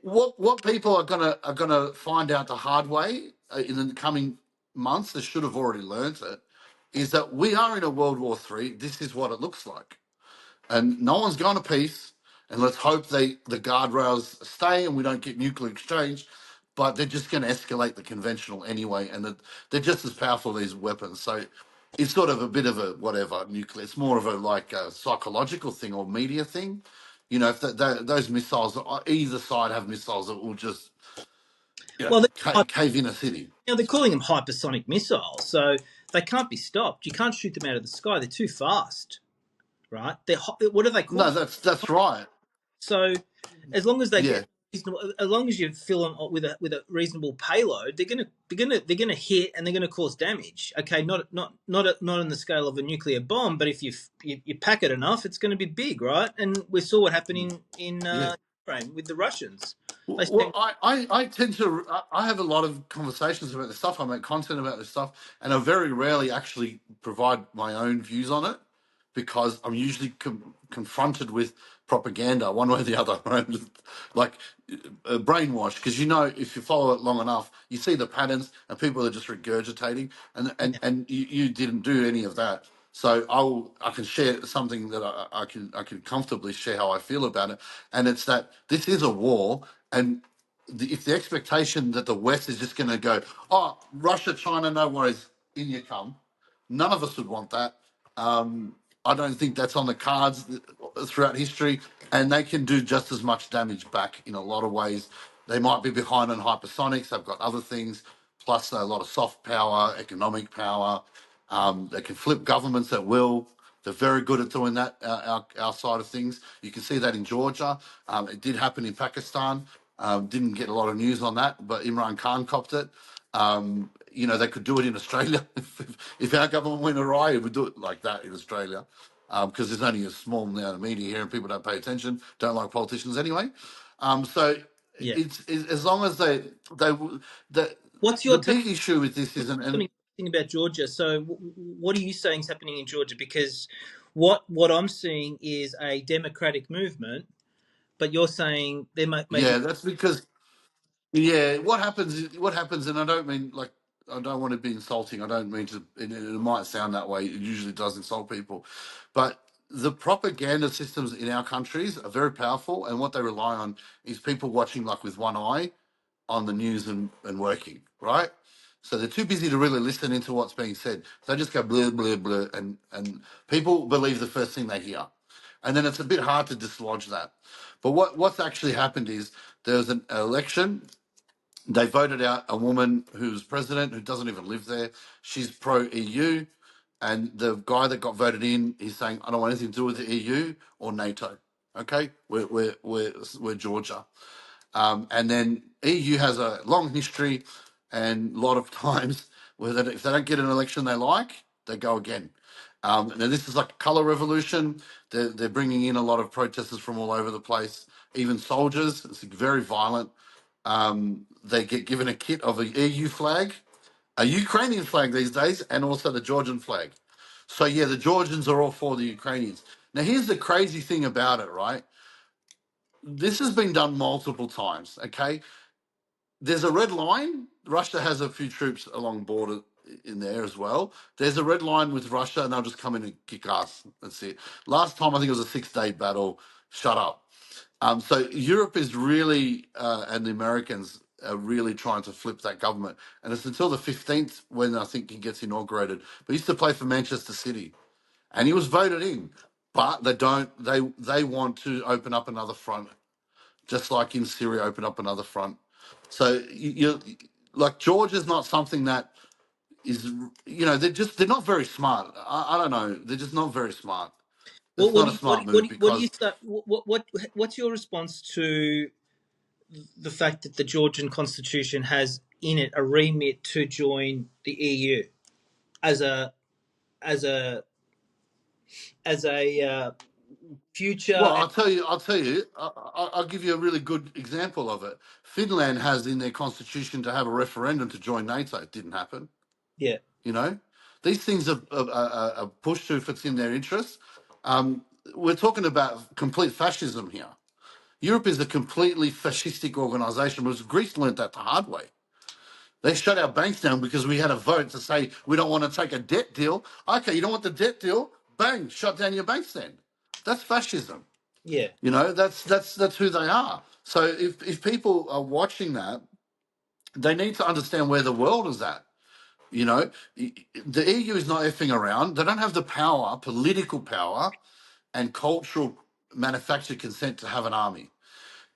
[SPEAKER 2] what people are gonna find out the hard way in the coming months. They should have already learned it. Is that we are in a World War III. This is what it looks like, and no one's going to peace. And let's hope the guardrails stay and we don't get nuclear exchange. But they're just going to escalate the conventional anyway, and they're just as powerful these weapons. So it's sort of a bit of a whatever nuclear. It's more of a like a psychological thing or media thing. If those missiles, either side have missiles that will just
[SPEAKER 1] well,
[SPEAKER 2] cave in a city.
[SPEAKER 1] they're calling them hypersonic missiles, so they can't be stopped. You can't shoot them out of the sky; they're too fast, right? What are they
[SPEAKER 2] No,
[SPEAKER 1] called?
[SPEAKER 2] that's right.
[SPEAKER 1] So, as long as they
[SPEAKER 2] Yeah,
[SPEAKER 1] get reasonable, as long as you fill them with a reasonable payload, they're gonna hit and they're gonna cause damage. Okay, not on the scale of a nuclear bomb, but if you pack it enough, it's going to be big, right? And we saw what happened in
[SPEAKER 2] yeah.
[SPEAKER 1] Ukraine with the Russians. They
[SPEAKER 2] Well,
[SPEAKER 1] spent
[SPEAKER 2] I tend to I have a lot of conversations about this stuff. I make content about this stuff, and I very rarely actually provide my own views on it because I'm usually confronted with propaganda one way or the other. Right? Like brainwash, because if you follow it long enough, you see the patterns, and people are just regurgitating, and and
[SPEAKER 1] yeah.
[SPEAKER 2] and you didn't do any of that. So I can share something that I can comfortably share how I feel about it, and it's that this is a war, and if the expectation that the West is just going to go, oh, Russia, China, no worries, in you come, none of us would want that. Um, I don't think that's on the cards throughout history, and they can do just as much damage back in a lot of ways. They might be behind on hypersonics. They've got other things, plus a lot of soft power, economic power. They can flip governments at will. They're very good at doing that, our side of things. You can see that in Georgia. It did happen in Pakistan. Didn't get a lot of news on that, but Imran Khan copped it. They could do it in Australia. If our government went awry, it would do it like that in Australia. Because there's only a small amount of media here and people don't pay attention, don't like politicians anyway. So
[SPEAKER 1] Yeah.
[SPEAKER 2] it's as long as they the
[SPEAKER 1] What's
[SPEAKER 2] the
[SPEAKER 1] your take?
[SPEAKER 2] big issue with this is, and
[SPEAKER 1] Something interesting about Georgia. So, what are you saying is happening in Georgia? Because what I'm seeing is a democratic movement, but you're saying there may be.
[SPEAKER 2] yeah, that's because yeah, what happens, and I don't mean like I don't want to be insulting. I don't mean to. It might sound that way. It usually does insult people, but the propaganda systems in our countries are very powerful, and what they rely on is people watching like with one eye on the news and working right. So they're too busy to really listen into what's being said. They just go blah blah blah, and people believe the first thing they hear, and then it's a bit hard to dislodge that. But what's actually happened is there was an election. They voted out a woman who's president who doesn't even live there. She's pro EU. And the guy that got voted in, he's saying, I don't want anything to do with the EU or NATO. Okay? We're Georgia. And then EU has a long history and a lot of times where if they don't get an election they like, they go again. Now, this is like a colour revolution. They're bringing in a lot of protesters from all over the place, even soldiers. It's very violent. They get given a kit of a EU flag, a Ukrainian flag these days, and also the Georgian flag. So yeah, the Georgians are all for the Ukrainians. Now, here's the crazy thing about it, right? This has been done multiple times, okay? There's a red line. Russia has a few troops along border in there as well. There's a red line with Russia, and they'll just come in and kick ass. That's it. Last time, I think it was a 6-day battle. Shut up. So Europe is really, and the Americans are really trying to flip that government. And it's until the 15th when I think he gets inaugurated. But he used to play for Manchester City, and he was voted in. But they don't. They want to open up another front, just like in Syria, open up another front. So you like Georgia's not something that is, they're not very smart. I don't know. They're just not very smart.
[SPEAKER 1] Well,
[SPEAKER 2] It's not a smart move
[SPEAKER 1] what do you
[SPEAKER 2] because,
[SPEAKER 1] start? What's your response to the fact that the Georgian constitution has in it a remit to join the EU as a as a as a
[SPEAKER 2] well,
[SPEAKER 1] future?
[SPEAKER 2] I'll give you a really good example of it. Finland has in their constitution to have a referendum to join NATO. It didn't happen.
[SPEAKER 1] Yeah,
[SPEAKER 2] You know, these things are pushed through if it's in their interest. We're talking about complete fascism here. Europe is a completely fascistic organisation. Because Greece learnt that the hard way. They shut our banks down because we had a vote to say we don't want to take a debt deal. Okay, you don't want the debt deal? Bang, shut down your banks then. That's fascism.
[SPEAKER 1] yeah.
[SPEAKER 2] That's who they are. So if people are watching that, they need to understand where the world is at. You know, the EU is not effing around. They don't have the power, political power, and cultural manufactured consent to have an army.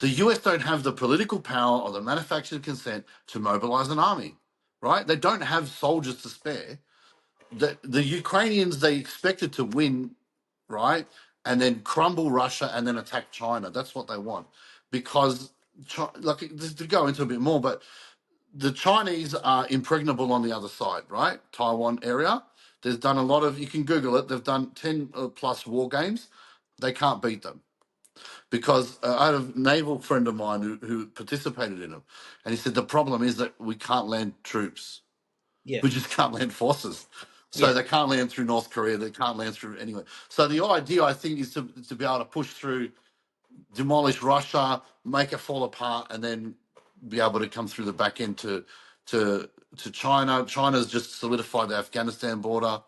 [SPEAKER 2] The US don't have the political power or the manufactured consent to mobilize an army, right? They don't have soldiers to spare. The Ukrainians, they expected to win, right? And then crumble Russia and then attack China. That's what they want. Because, like, to go into a bit more, but the Chinese are impregnable on the other side, right? Taiwan area. There's done a lot of, you can Google it, they've done 10 plus war games. They can't beat them because I had a naval friend of mine who participated in them, and he said the problem is that we can't land troops,
[SPEAKER 1] Yeah,
[SPEAKER 2] we just can't land forces. So
[SPEAKER 1] yeah,
[SPEAKER 2] they can't land through North Korea, they can't land through anywhere. So the idea, I think, is to be able to push through, demolish Russia, make it fall apart, and then be able to come through the back end to to China. China's just solidified the Afghanistan border.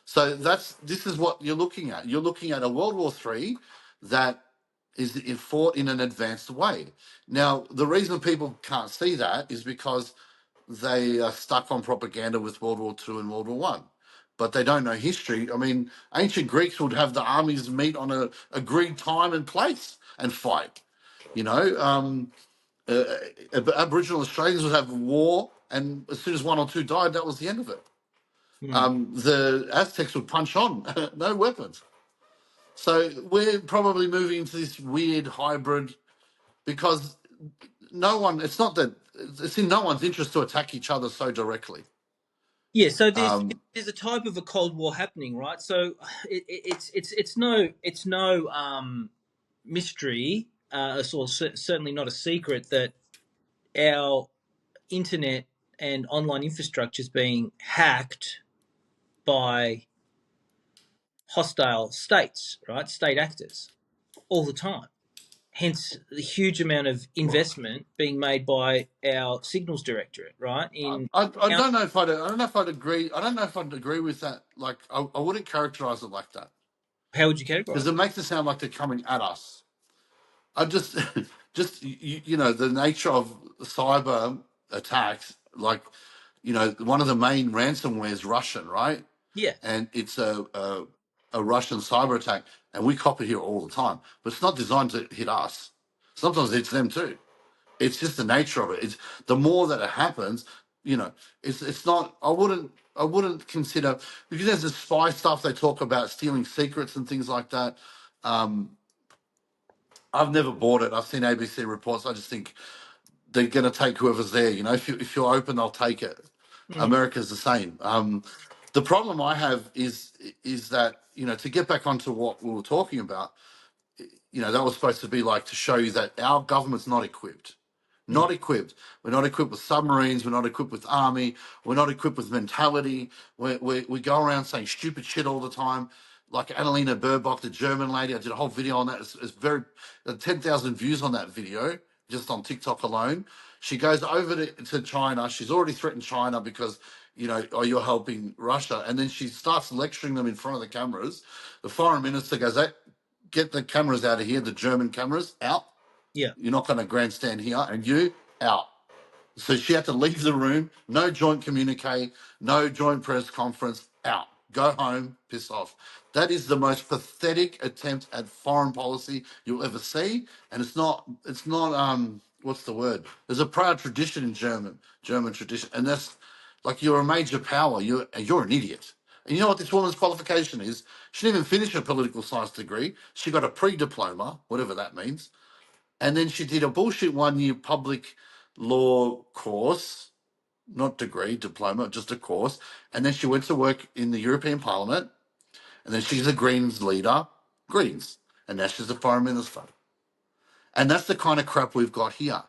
[SPEAKER 2] So this is what you're looking at. You're looking at a World War III that is fought in an advanced way. Now, the reason people can't see that is because they are stuck on propaganda with World War II and World War One, but they don't know history. I mean, ancient Greeks would have the armies meet on a agreed time and place and fight. You know, uh, Aboriginal Australians would have war, and as soon as one or two died, that was the end of it.
[SPEAKER 1] mm.
[SPEAKER 2] The Aztecs would punch on, no weapons. So we're probably moving into this weird hybrid because no one, it's not that, it's in no one's interest to attack each other so directly.
[SPEAKER 1] Yeah. So
[SPEAKER 2] Um,
[SPEAKER 1] there's a type of a Cold War happening, right? So it's no mystery, or certainly not a secret that our internet and online infrastructure is being hacked by hostile states, right? State actors all the time. Hence the huge amount of investment being made by our signals directorate, right? In
[SPEAKER 2] I don't know if I don't know if I'd agree. I don't know if I'd agree with that. Like, I wouldn't characterize it like that
[SPEAKER 1] how would you
[SPEAKER 2] because
[SPEAKER 1] categorize
[SPEAKER 2] it
[SPEAKER 1] it?
[SPEAKER 2] makes it sound like they're coming at us. I just, just the nature of cyber attacks. Like, one of the main ransomware is Russian, right?
[SPEAKER 1] Yeah.
[SPEAKER 2] And it's a Russian cyber attack, and we copy here all the time. But it's not designed to hit us. Sometimes it hits them too. It's just the nature of it. It's the more that it happens, it's not. I wouldn't consider because there's the spy stuff they talk about stealing secrets and things like that. Um, I've never bought it. I've seen ABC reports. I just think they're going to take whoever's there. If you're open, they'll take it.
[SPEAKER 1] Mm.
[SPEAKER 2] America's the same. The problem I have is that to get back onto what we were talking about, that was supposed to be like to show you that our government's not equipped.
[SPEAKER 1] Mm.
[SPEAKER 2] Not equipped. We're not equipped with submarines. We're not equipped with army. We're not equipped with mentality. We go around saying stupid shit all the time. like Annalena Baerbock, the German lady. I did a whole video on that. It's very 10,000 views on that video just on TikTok alone. She goes over to China. She's already threatened China because oh, you're helping Russia, and then she starts lecturing them in front of the cameras. The foreign minister goes, "Hey, get the cameras out of here. The German cameras out.
[SPEAKER 1] Yeah.
[SPEAKER 2] You're not going to grandstand here, and you out." So she had to leave the room. No joint communique, no joint press conference. Out. Go home. Piss off. That is the most pathetic attempt at foreign policy you'll ever see, and it's not. It's not. What's the word? There's a proud tradition in German tradition, and that's like you're a major power. You're an idiot. And you know what this woman's qualification is? She didn't even finish her political science degree. She got a pre-diploma, whatever that means, and then she did a bullshit 1 year public law course, not degree, diploma, just a course. And then she went to work in the European Parliament. And then she's a Greens leader, Greens. And now she's the foreign minister. And that's the kind of crap we've got here.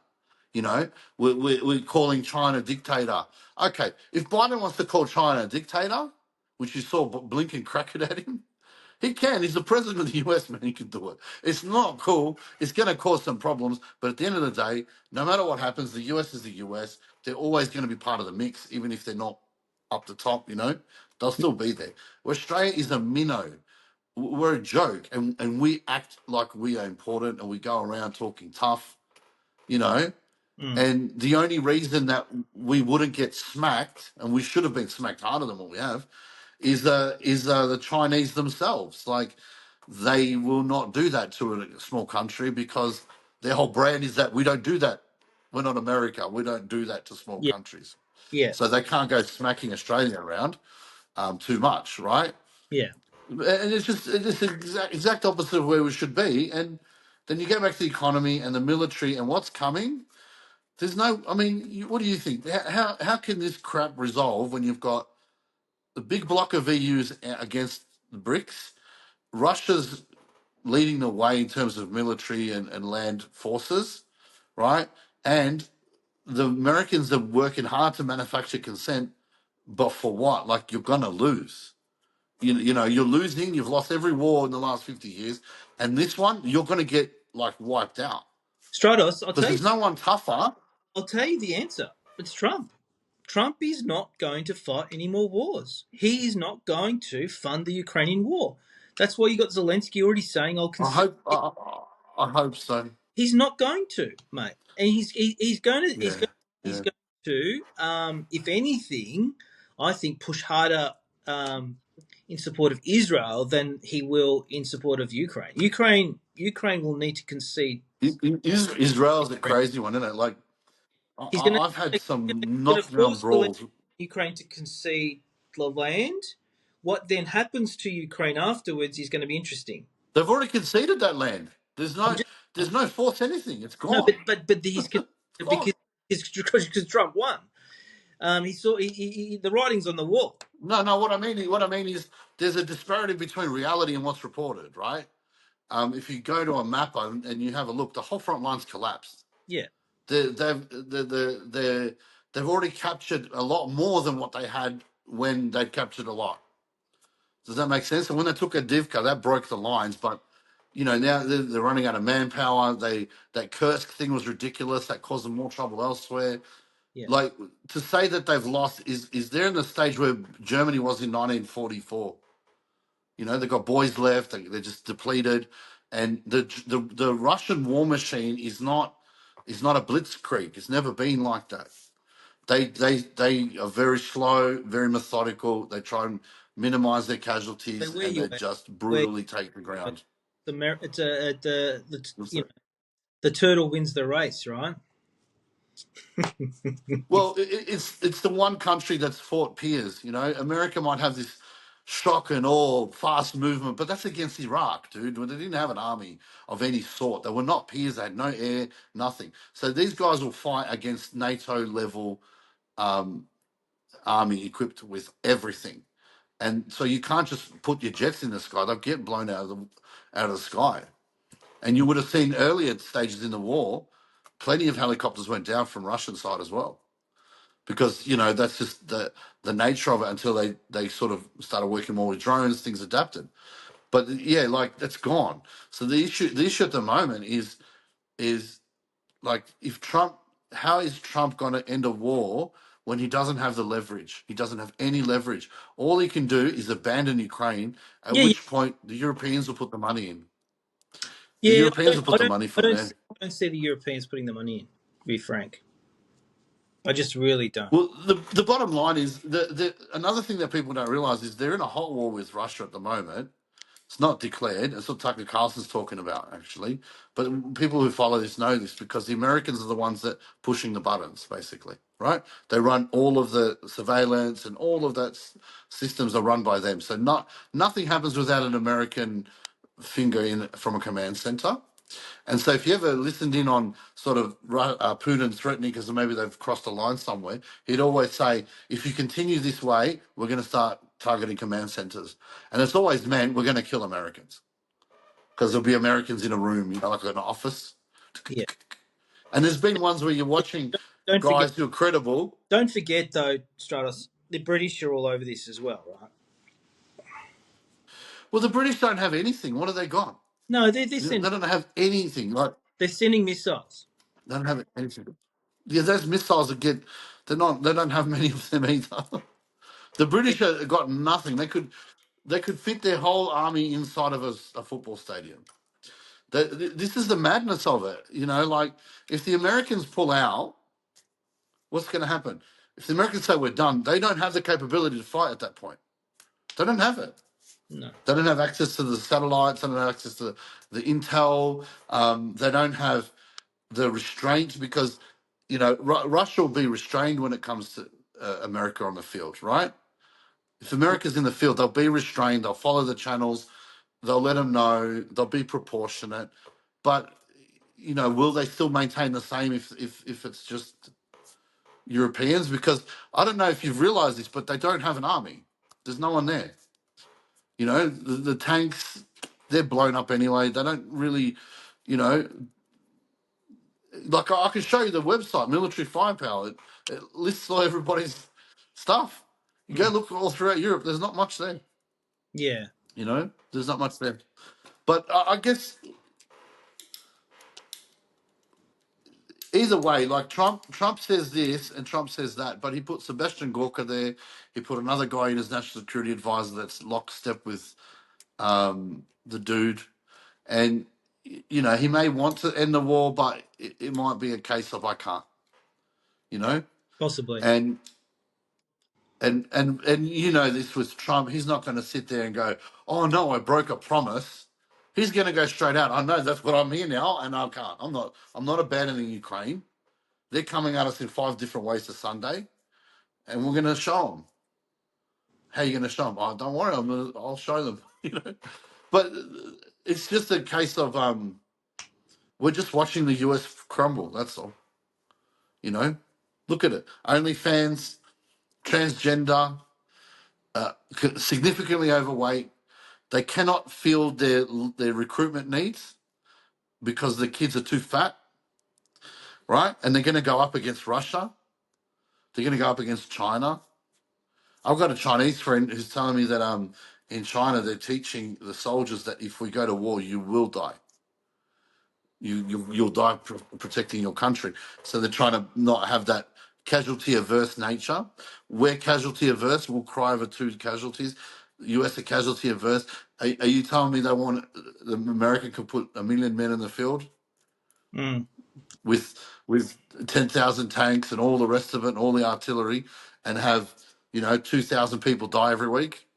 [SPEAKER 2] We're calling China dictator. Okay, if Biden wants to call China a dictator, which you saw Blinken crack it at him, he can. He's the president of the US, man. He can do it. It's not cool. It's going to cause some problems. But at the end of the day, no matter what happens, the US is the US. They're always going to be part of the mix, even if they're not up the top. They'll still be there. Australia is a minnow. We're a joke. And we act like we are important and we go around talking tough, you know.
[SPEAKER 1] Mm.
[SPEAKER 2] And the only reason that we wouldn't get smacked, and we should have been smacked harder than what we have, is the Chinese themselves. Like they will not do that to a small country because their whole brand is that we don't do that. We're not America. We don't do that to small
[SPEAKER 1] Yeah.
[SPEAKER 2] countries.
[SPEAKER 1] Yeah.
[SPEAKER 2] So they can't go smacking Australia around too much, right?
[SPEAKER 1] Yeah.
[SPEAKER 2] And it's the exact opposite of where we should be. And then you go back to the economy and the military and what's coming. There's no. I mean, what do you think? How can this crap resolve when you've got the big block of EUs against the BRICS? Russia's leading the way in terms of military and land forces, right? And the Americans are working hard to manufacture consent, but for what? Like you're gonna lose. You're losing. You've lost every war in the last 50 years, and this one you're gonna get like wiped out
[SPEAKER 1] Stratos,
[SPEAKER 2] because there's no one tougher.
[SPEAKER 1] I'll tell you the answer. It's Trump. Trump is not going to fight any more wars. He is not going to fund the Ukrainian war. That's why you got Zelensky already saying, "I'll
[SPEAKER 2] I
[SPEAKER 1] concede."
[SPEAKER 2] hope. I hope so.
[SPEAKER 1] He's not going to, mate, and he's going to
[SPEAKER 2] Yeah.
[SPEAKER 1] he's
[SPEAKER 2] Yeah.
[SPEAKER 1] going to. If anything, I think push harder in support of Israel than he will in support of Ukraine. Ukraine will need to concede.
[SPEAKER 2] Israel's a crazy one, isn't it? Like
[SPEAKER 1] He's going to
[SPEAKER 2] I've had some
[SPEAKER 1] going to
[SPEAKER 2] knockdown
[SPEAKER 1] force
[SPEAKER 2] brawls.
[SPEAKER 1] Ukraine to concede the land. What then happens to Ukraine afterwards is going to be interesting.
[SPEAKER 2] They've already conceded that land. There's
[SPEAKER 1] I'm
[SPEAKER 2] no
[SPEAKER 1] just
[SPEAKER 2] there's no force anything. It's
[SPEAKER 1] no,
[SPEAKER 2] gone.
[SPEAKER 1] but he's
[SPEAKER 2] It's gone.
[SPEAKER 1] because Trump won. He saw the writing's on the wall.
[SPEAKER 2] No, no. What I mean is there's a disparity between reality and what's reported, right? If you go to a map and you have a look, the whole front line's collapsed.
[SPEAKER 1] Yeah,
[SPEAKER 2] They've already captured a lot more than what they had when they'd captured a lot. Does that make sense? And when they took Adivka, that broke the lines. But now they're running out of manpower. That Kursk thing was ridiculous. That caused them more trouble elsewhere.
[SPEAKER 1] yeah.
[SPEAKER 2] Like to say that they've lost is they're in the stage where Germany was in 1944. They've got boys left. They're just depleted, and the Russian war machine is not a blitzkrieg. It's never been like that. They are very slow, very methodical. They try and minimize their
[SPEAKER 1] So
[SPEAKER 2] casualties,
[SPEAKER 1] where
[SPEAKER 2] and
[SPEAKER 1] you
[SPEAKER 2] they
[SPEAKER 1] at?
[SPEAKER 2] just
[SPEAKER 1] Where
[SPEAKER 2] brutally take the ground.
[SPEAKER 1] it's the
[SPEAKER 2] What's that?
[SPEAKER 1] the turtle wins the race, right?
[SPEAKER 2] Well, it's the one country that's fought peers. America might have this shock and awe, fast movement, but that's against Iraq, dude. When they didn't have an army of any sort, they were not peers. They had no air, nothing. So these guys will fight against NATO level um, army equipped with everything. And so you can't just put your jets in the sky; they'll get blown out of the sky. And you would have seen earlier stages in the war, plenty of helicopters went down from Russian side as well, because that's just the nature of it. Until they sort of started working more with drones, things adapted. But yeah, like that's gone. So the issue at the moment is like if Trump, how is Trump going to end a war when he doesn't have the leverage? He doesn't have any leverage. All he can do is abandon Ukraine. At
[SPEAKER 1] Yeah, yeah,
[SPEAKER 2] which point the Europeans will put the money in. The
[SPEAKER 1] yeah.
[SPEAKER 2] Europeans will put the money
[SPEAKER 1] I
[SPEAKER 2] from
[SPEAKER 1] don't,
[SPEAKER 2] there.
[SPEAKER 1] I don't see the Europeans putting the money in. To be frank, I just really don't.
[SPEAKER 2] Well, the bottom line is the another thing that people don't realize is they're in a hot war with Russia at the moment. It's not declared. It's what Tucker Carlson's talking about, actually. But people who follow this know this because the Americans are the ones that pushing the buttons, basically, right? They run all of the surveillance and all of that systems are run by them. So nothing happens without an American finger in from a command center. And so, if you ever listened in on sort of Putin threatening because maybe they've crossed a line somewhere, he'd always say, "If you continue this way, we're going to start targeting command centers." And it's always meant we're going to kill Americans because there'll be Americans in a room, like an office.
[SPEAKER 1] Yeah.
[SPEAKER 2] And there's been ones where you're watching
[SPEAKER 1] Don't forget.
[SPEAKER 2] guys who are credible.
[SPEAKER 1] Don't forget though, Stratos. The British are all over this as well, right?
[SPEAKER 2] Well, the British don't have anything. What have they got?
[SPEAKER 1] No, they're
[SPEAKER 2] They
[SPEAKER 1] sending
[SPEAKER 2] don't have anything. Like
[SPEAKER 1] they're sending missiles.
[SPEAKER 2] they don't have anything. Yeah, those missiles that get. They're not. They don't have many of them either. The
[SPEAKER 1] Yeah,
[SPEAKER 2] British have got nothing. They could fit their whole army inside of a football stadium. This is the madness of it. Like if the Americans pull out, what's going to happen? If the Americans say we're done, they don't have the capability to fight at that point. They don't have it.
[SPEAKER 1] no.
[SPEAKER 2] They don't have access to the satellites. They don't have access to the intel. They don't have the restraint because Russia will be restrained when it comes to America on the field, right? If America's in the field, they'll be restrained. They'll follow the channels. They'll let them know. They'll be proportionate. But will they still maintain the same if it's just Europeans? Because I don't know if you've realised this, but they don't have an army. There's no one there. The tanks, they're blown up anyway. They don't really, you know, like I can show you the website, Military Firepower. It lists all everybody's stuff. You go
[SPEAKER 1] Mm.
[SPEAKER 2] look all throughout Europe. There's not much there.
[SPEAKER 1] Yeah,
[SPEAKER 2] There's not much there. But I guess either way, like Trump says this and Trump says that, but he put Sebastian Gorka there. He put another guy in as national security advisor that's lockstep with the dude. And he may want to end the war, but it might be a case of I can't. You know,
[SPEAKER 1] possibly.
[SPEAKER 2] and and this with Trump, he's not going to sit there and go, "Oh no, I broke a promise." He's going to go straight out. I know that's what I'm here now, and I can't. I'm not abandoning Ukraine. They're coming at us in 5 different ways to Sunday, and we're going to show them. How are you going to show them? Oh, don't worry, I'll show them. But it's just a case of we're just watching the US crumble. That's all. Look at it. OnlyFans, transgender, significantly overweight. They cannot field their recruitment needs because the kids are too fat, right? And they're going to go up against Russia. They're going to go up against China. I've got a Chinese friend who's telling me that in China they're teaching the soldiers that if we go to war, you will die. You'll die protecting your country. So they're trying to not have that casualty averse nature. We're casualty averse. We'll cry over 2 casualties. The US are casualty averse. Are you telling me they want the America could put 1 million men in the field
[SPEAKER 1] Mm.
[SPEAKER 2] with 10,000 tanks and all the rest of it and all the artillery and have 2,000 people die every week?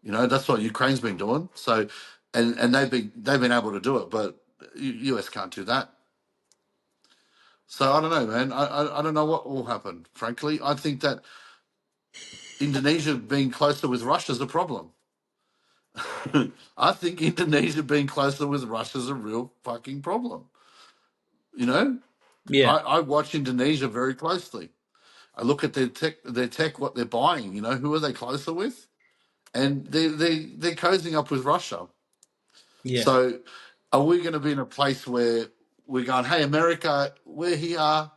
[SPEAKER 2] That's what Ukraine's been doing. So, and they've been able to do it, but US can't do that. So I don't know, man. I don't know what will happen. Frankly, I think that Indonesia being closer with Russia is a problem. I think Indonesia being closer with Russia is a real fucking problem. You know,
[SPEAKER 1] Yeah,
[SPEAKER 2] I watch Indonesia very closely. I look at their tech, what they're buying. Who are they closer with? And they're cozying up with Russia.
[SPEAKER 1] yeah,
[SPEAKER 2] So, are we going to be in a place where we're going, hey, America, we're here,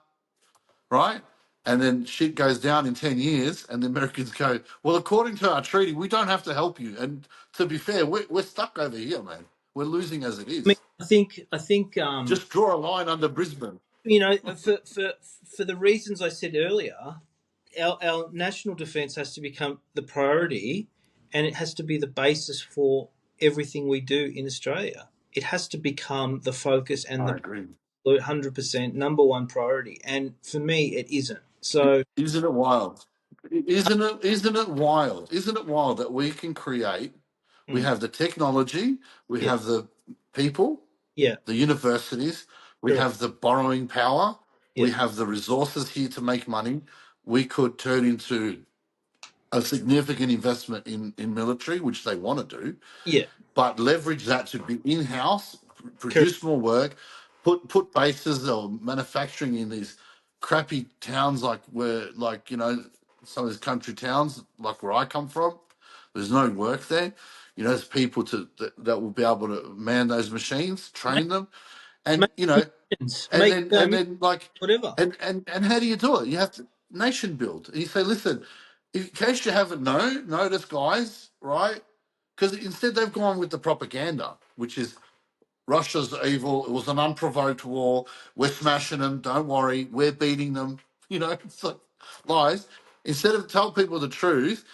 [SPEAKER 2] right? And then shit goes down in 10 years, and the Americans go, well, according to our treaty, we don't have to help you. And to be fair, we're stuck over here, man. We're losing as it
[SPEAKER 1] I mean,
[SPEAKER 2] is.
[SPEAKER 1] I think
[SPEAKER 2] Just draw a line under Brisbane.
[SPEAKER 1] for the reasons I said earlier, our national defence has to become the priority, and it has to be the basis for everything we do in Australia. It has to become the focus and
[SPEAKER 2] I
[SPEAKER 1] the
[SPEAKER 2] agree.
[SPEAKER 1] 100% number one priority. And for me, it isn't. So
[SPEAKER 2] Isn't it wild? Isn't it? Isn't it wild? Isn't it wild that we can create? We
[SPEAKER 1] mm,
[SPEAKER 2] have the technology, we
[SPEAKER 1] yeah,
[SPEAKER 2] have the people,
[SPEAKER 1] yeah,
[SPEAKER 2] the universities, we
[SPEAKER 1] correct,
[SPEAKER 2] have the borrowing power,
[SPEAKER 1] yeah,
[SPEAKER 2] we have the resources here to make money. We could turn into a significant investment in military, which they want to do,
[SPEAKER 1] yeah,
[SPEAKER 2] but leverage that to be in house,
[SPEAKER 1] correct,
[SPEAKER 2] produce more work, put bases or manufacturing in these crappy towns like some of these country towns like where I come from. There's no work there. There's people that will be able to man those machines,
[SPEAKER 1] make,
[SPEAKER 2] train them, and
[SPEAKER 1] make munitions, make
[SPEAKER 2] and then like
[SPEAKER 1] whatever.
[SPEAKER 2] and how do you do it? You have to nation build. And you say, listen, in case you haven't noticed, guys, right? Because instead they've gone with the propaganda, which is Russia's evil. It was an unprovoked war. We're smashing them. Don't worry, we're beating them. It's like lies. Instead of tell people the truth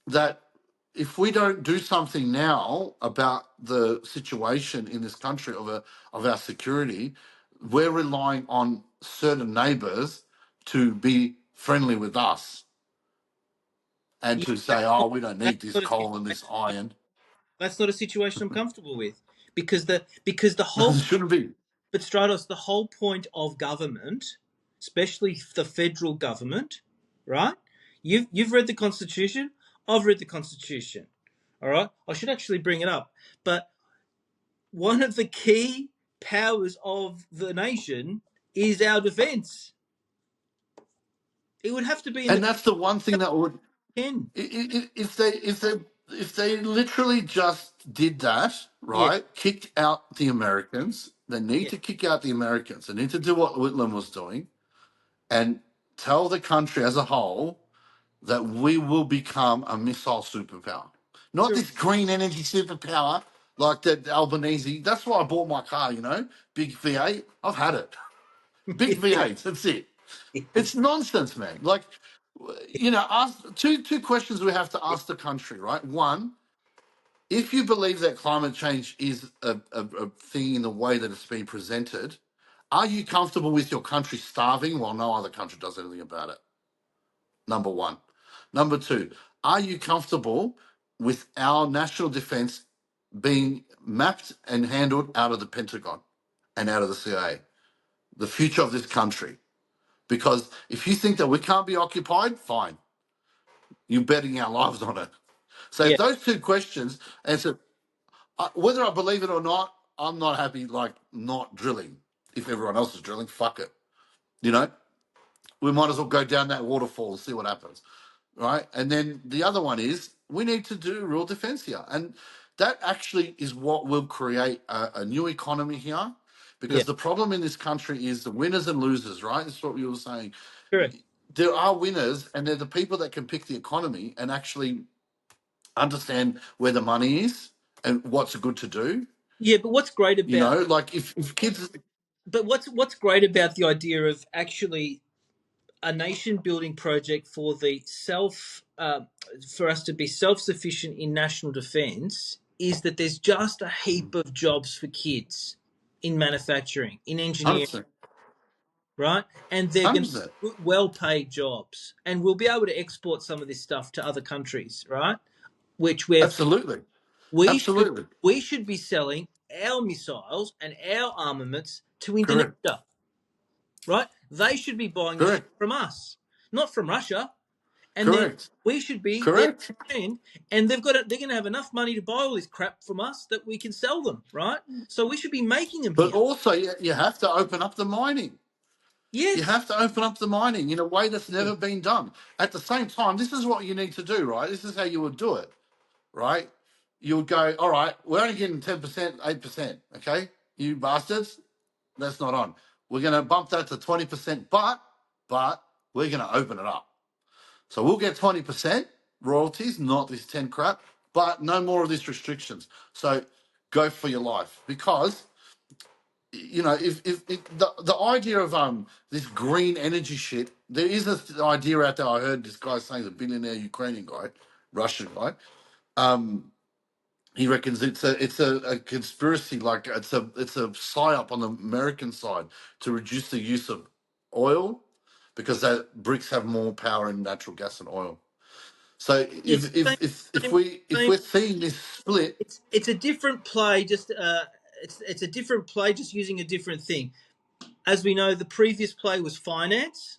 [SPEAKER 2] that if we don't do something now about the situation in this country of our security, we're relying on certain neighbours to be friendly with us and
[SPEAKER 1] Yeah,
[SPEAKER 2] to say, oh, we don't
[SPEAKER 1] that's
[SPEAKER 2] need this
[SPEAKER 1] not a
[SPEAKER 2] coal and this
[SPEAKER 1] situation.
[SPEAKER 2] iron.
[SPEAKER 1] That's not a situation I'm comfortable with, because the
[SPEAKER 2] It
[SPEAKER 1] whole
[SPEAKER 2] shouldn't be.
[SPEAKER 1] but Stratos, the whole point of government, especially the federal government, right? You've read the Constitution. I've read the Constitution. All right. I should actually bring it up. But one of the key powers of the nation is our defence. It would have to be in
[SPEAKER 2] And
[SPEAKER 1] the
[SPEAKER 2] that's the one thing that would,
[SPEAKER 1] 10.
[SPEAKER 2] if they literally just did that,
[SPEAKER 1] Yeah.
[SPEAKER 2] right? Kicked out the Americans. They need
[SPEAKER 1] Yeah.
[SPEAKER 2] to kick out the Americans. They need to do what Whitlam was doing and tell the country as a whole that we will become a missile superpower, not
[SPEAKER 1] Correct.
[SPEAKER 2] this green energy superpower like that Albanese. That's why I bought my car. Big V8. I've had it. Big V8s. That's it. It's nonsense, man. Like, ask two questions we have to ask the country, right? One, if you believe that climate change is a thing in the way that it's being presented, are you comfortable with your country starving while no other country does anything about it? Number one. Number two, are you comfortable with our national defense being mapped and handled out of the Pentagon and out of the CIA? The future of this country. Because if you think that we can't be occupied, fine. You're betting our lives on it. So if
[SPEAKER 1] Yeah.
[SPEAKER 2] those two questions answer, whether I believe it or not, I'm not happy like not drilling. If everyone else is drilling, fuck it. You know, we might as well go down that waterfall and see what happens. Right. And then the other one is we need to do real defense here. And that actually is what will create a new economy here.
[SPEAKER 1] Yeah.
[SPEAKER 2] Because the problem in this country is the winners and losers, right? That's what you were saying.
[SPEAKER 1] Correct.
[SPEAKER 2] There are winners, and they're the people that can pick the economy and actually understand where the money is and what's good to do.
[SPEAKER 1] Yeah. But what's great about
[SPEAKER 2] Like if kids,
[SPEAKER 1] what's great about the idea of actually a nation building project for the for us to be self sufficient in national defence is that there's just a heap of jobs for kids in manufacturing, in engineering,
[SPEAKER 2] 100%,
[SPEAKER 1] right? And they're going to
[SPEAKER 2] 100%,
[SPEAKER 1] be well paid jobs, and we'll be able to export some of this stuff to other countries, right? Which
[SPEAKER 2] absolutely,
[SPEAKER 1] we should
[SPEAKER 2] absolutely,
[SPEAKER 1] we should be selling our missiles and our armaments to
[SPEAKER 2] correct,
[SPEAKER 1] Indonesia, right? They should be buying the shit
[SPEAKER 2] correct,
[SPEAKER 1] from us, not from Russia. And then
[SPEAKER 2] correct,
[SPEAKER 1] we should be their
[SPEAKER 2] correct.
[SPEAKER 1] friend, and they're going to have enough money to buy all this crap from us that we can sell them, right? So we should be making them
[SPEAKER 2] But
[SPEAKER 1] here.
[SPEAKER 2] also, you have to open up the mining. You
[SPEAKER 1] Yes.
[SPEAKER 2] have to open up the mining in a way that's never been done. At the same time, this is what you need to do, right? This is how you would do it, right? You would go, all right, we're only getting 10%, 8%, okay? You bastards, that's not on. We're going to bump that to 20%, but we're going to open it up. So we'll get 20% royalties, not this 10 crap. but no more of these restrictions. So go for your life, because if the idea of this green energy shit, there is an idea out there. I heard this guy saying, the billionaire Ukrainian guy, Russian guy. He reckons it's a conspiracy, like it's a psyop on the American side to reduce the use of oil, because that BRICS have more power in natural gas and oil. So
[SPEAKER 1] It's
[SPEAKER 2] if
[SPEAKER 1] the
[SPEAKER 2] if if if
[SPEAKER 1] same,
[SPEAKER 2] we if
[SPEAKER 1] same.
[SPEAKER 2] we're seeing this split,
[SPEAKER 1] It's a different play. Just it's a different play, just using a different thing. As we know, the previous play was finance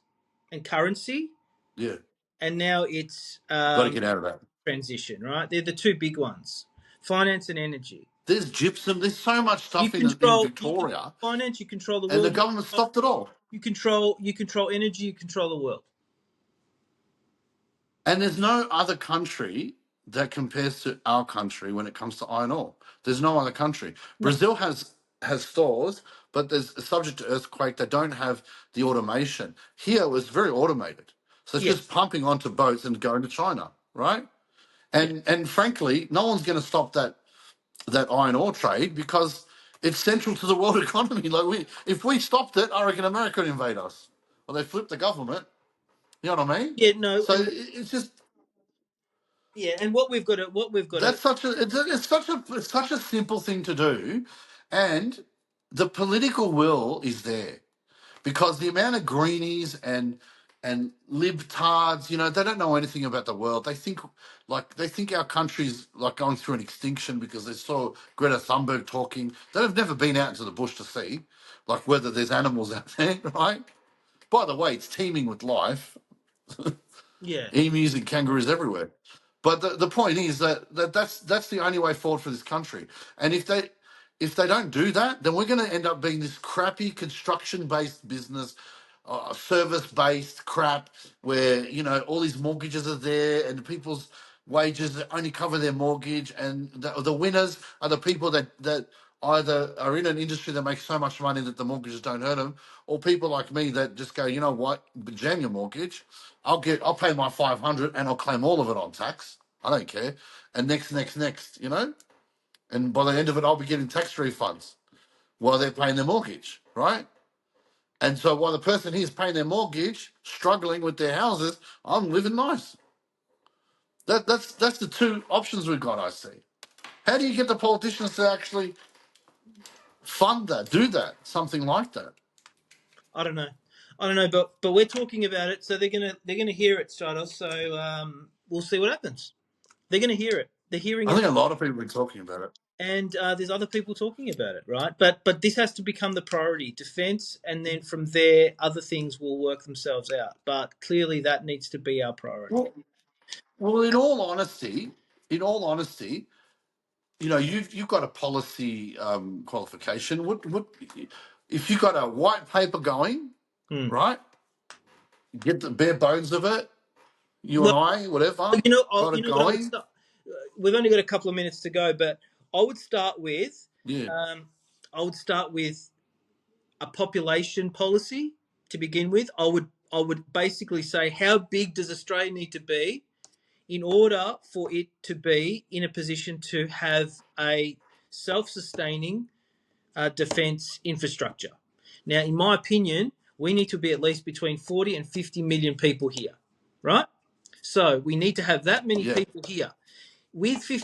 [SPEAKER 1] and currency,
[SPEAKER 2] yeah,
[SPEAKER 1] and now it's
[SPEAKER 2] got to get out of that.
[SPEAKER 1] transition. Right? They're the two big ones: finance and energy.
[SPEAKER 2] There's gypsum. There's so much
[SPEAKER 1] You
[SPEAKER 2] stuff in
[SPEAKER 1] control you control
[SPEAKER 2] Victoria,
[SPEAKER 1] finance. You control the
[SPEAKER 2] and the
[SPEAKER 1] world.
[SPEAKER 2] government stopped it all.
[SPEAKER 1] You control energy. You control the world.
[SPEAKER 2] And there's no other country that compares to our country when it comes to iron ore. There's no other country.
[SPEAKER 1] No.
[SPEAKER 2] Brazil has stores, but there's subject to earthquake. They don't have the automation. Here it was very automated. So it's
[SPEAKER 1] Yeah.
[SPEAKER 2] just pumping onto boats and going to China, right?
[SPEAKER 1] Yeah.
[SPEAKER 2] And frankly, no one's going to stop that iron ore trade, because it's central to the world economy. Like if we stopped it, I reckon America would invade us. Well, they flipped the government. You know what I mean?
[SPEAKER 1] Yeah. No.
[SPEAKER 2] So
[SPEAKER 1] And
[SPEAKER 2] it's just
[SPEAKER 1] yeah. And what we've got to.
[SPEAKER 2] that's such a simple thing to do, and the political will is there, because the amount of greenies and libtards, they don't know anything about the world. They think our country's like going through an extinction because they saw Greta Thunberg talking. They've never been out into the bush to see, like, whether there's animals out there, right? By the way, it's teeming with life,
[SPEAKER 1] Yeah.
[SPEAKER 2] emus and kangaroos everywhere. But the point is that's the only way forward for this country. And if they don't do that, then we're going to end up being this crappy construction based business, service based crap, where all these mortgages are there and people's wages only cover their mortgage, and the winners are the people that either are in an industry that makes so much money that the mortgages don't hurt them, or people like me that just go, you know what, jam your mortgage. I'll pay my 500 and I'll claim all of it on tax. I don't care. And next. And by the end of it, I'll be getting tax refunds while they're paying their mortgage, right? And so while the person here is paying their mortgage, struggling with their houses, I'm living nice. That's the two options we've got, I see. How do you get the politicians to actually fund that, do that, something like that?
[SPEAKER 1] I don't know. I don't know, but we're talking about it, so they're gonna hear it, Stratos. So we'll see what happens. They're gonna hear it. They're hearing
[SPEAKER 2] I
[SPEAKER 1] it,
[SPEAKER 2] think a lot of people have been talking about it.
[SPEAKER 1] and there's other people talking about it, right? But this has to become the priority: defense, and then from there, other things will work themselves out. But clearly, that needs to be our priority.
[SPEAKER 2] Well, well, in all honesty, you've got a policy qualification. What if you got a white paper going,
[SPEAKER 1] Hmm.
[SPEAKER 2] right? Get the bare bones of it. You and
[SPEAKER 1] Well,
[SPEAKER 2] I, whatever, got
[SPEAKER 1] you
[SPEAKER 2] it
[SPEAKER 1] know what I would
[SPEAKER 2] going.
[SPEAKER 1] start. We've only got a couple of minutes to go, but I would start with,
[SPEAKER 2] Yeah,
[SPEAKER 1] um, I would start with a population policy to begin with. I would basically say, how big does Australia need to be in order for it to be in a position to have a self-sustaining defence infrastructure? Now, in my opinion, we need to be at least between 40 and 50 million people here, right? So we need to have that many
[SPEAKER 2] yeah.
[SPEAKER 1] people here. With 50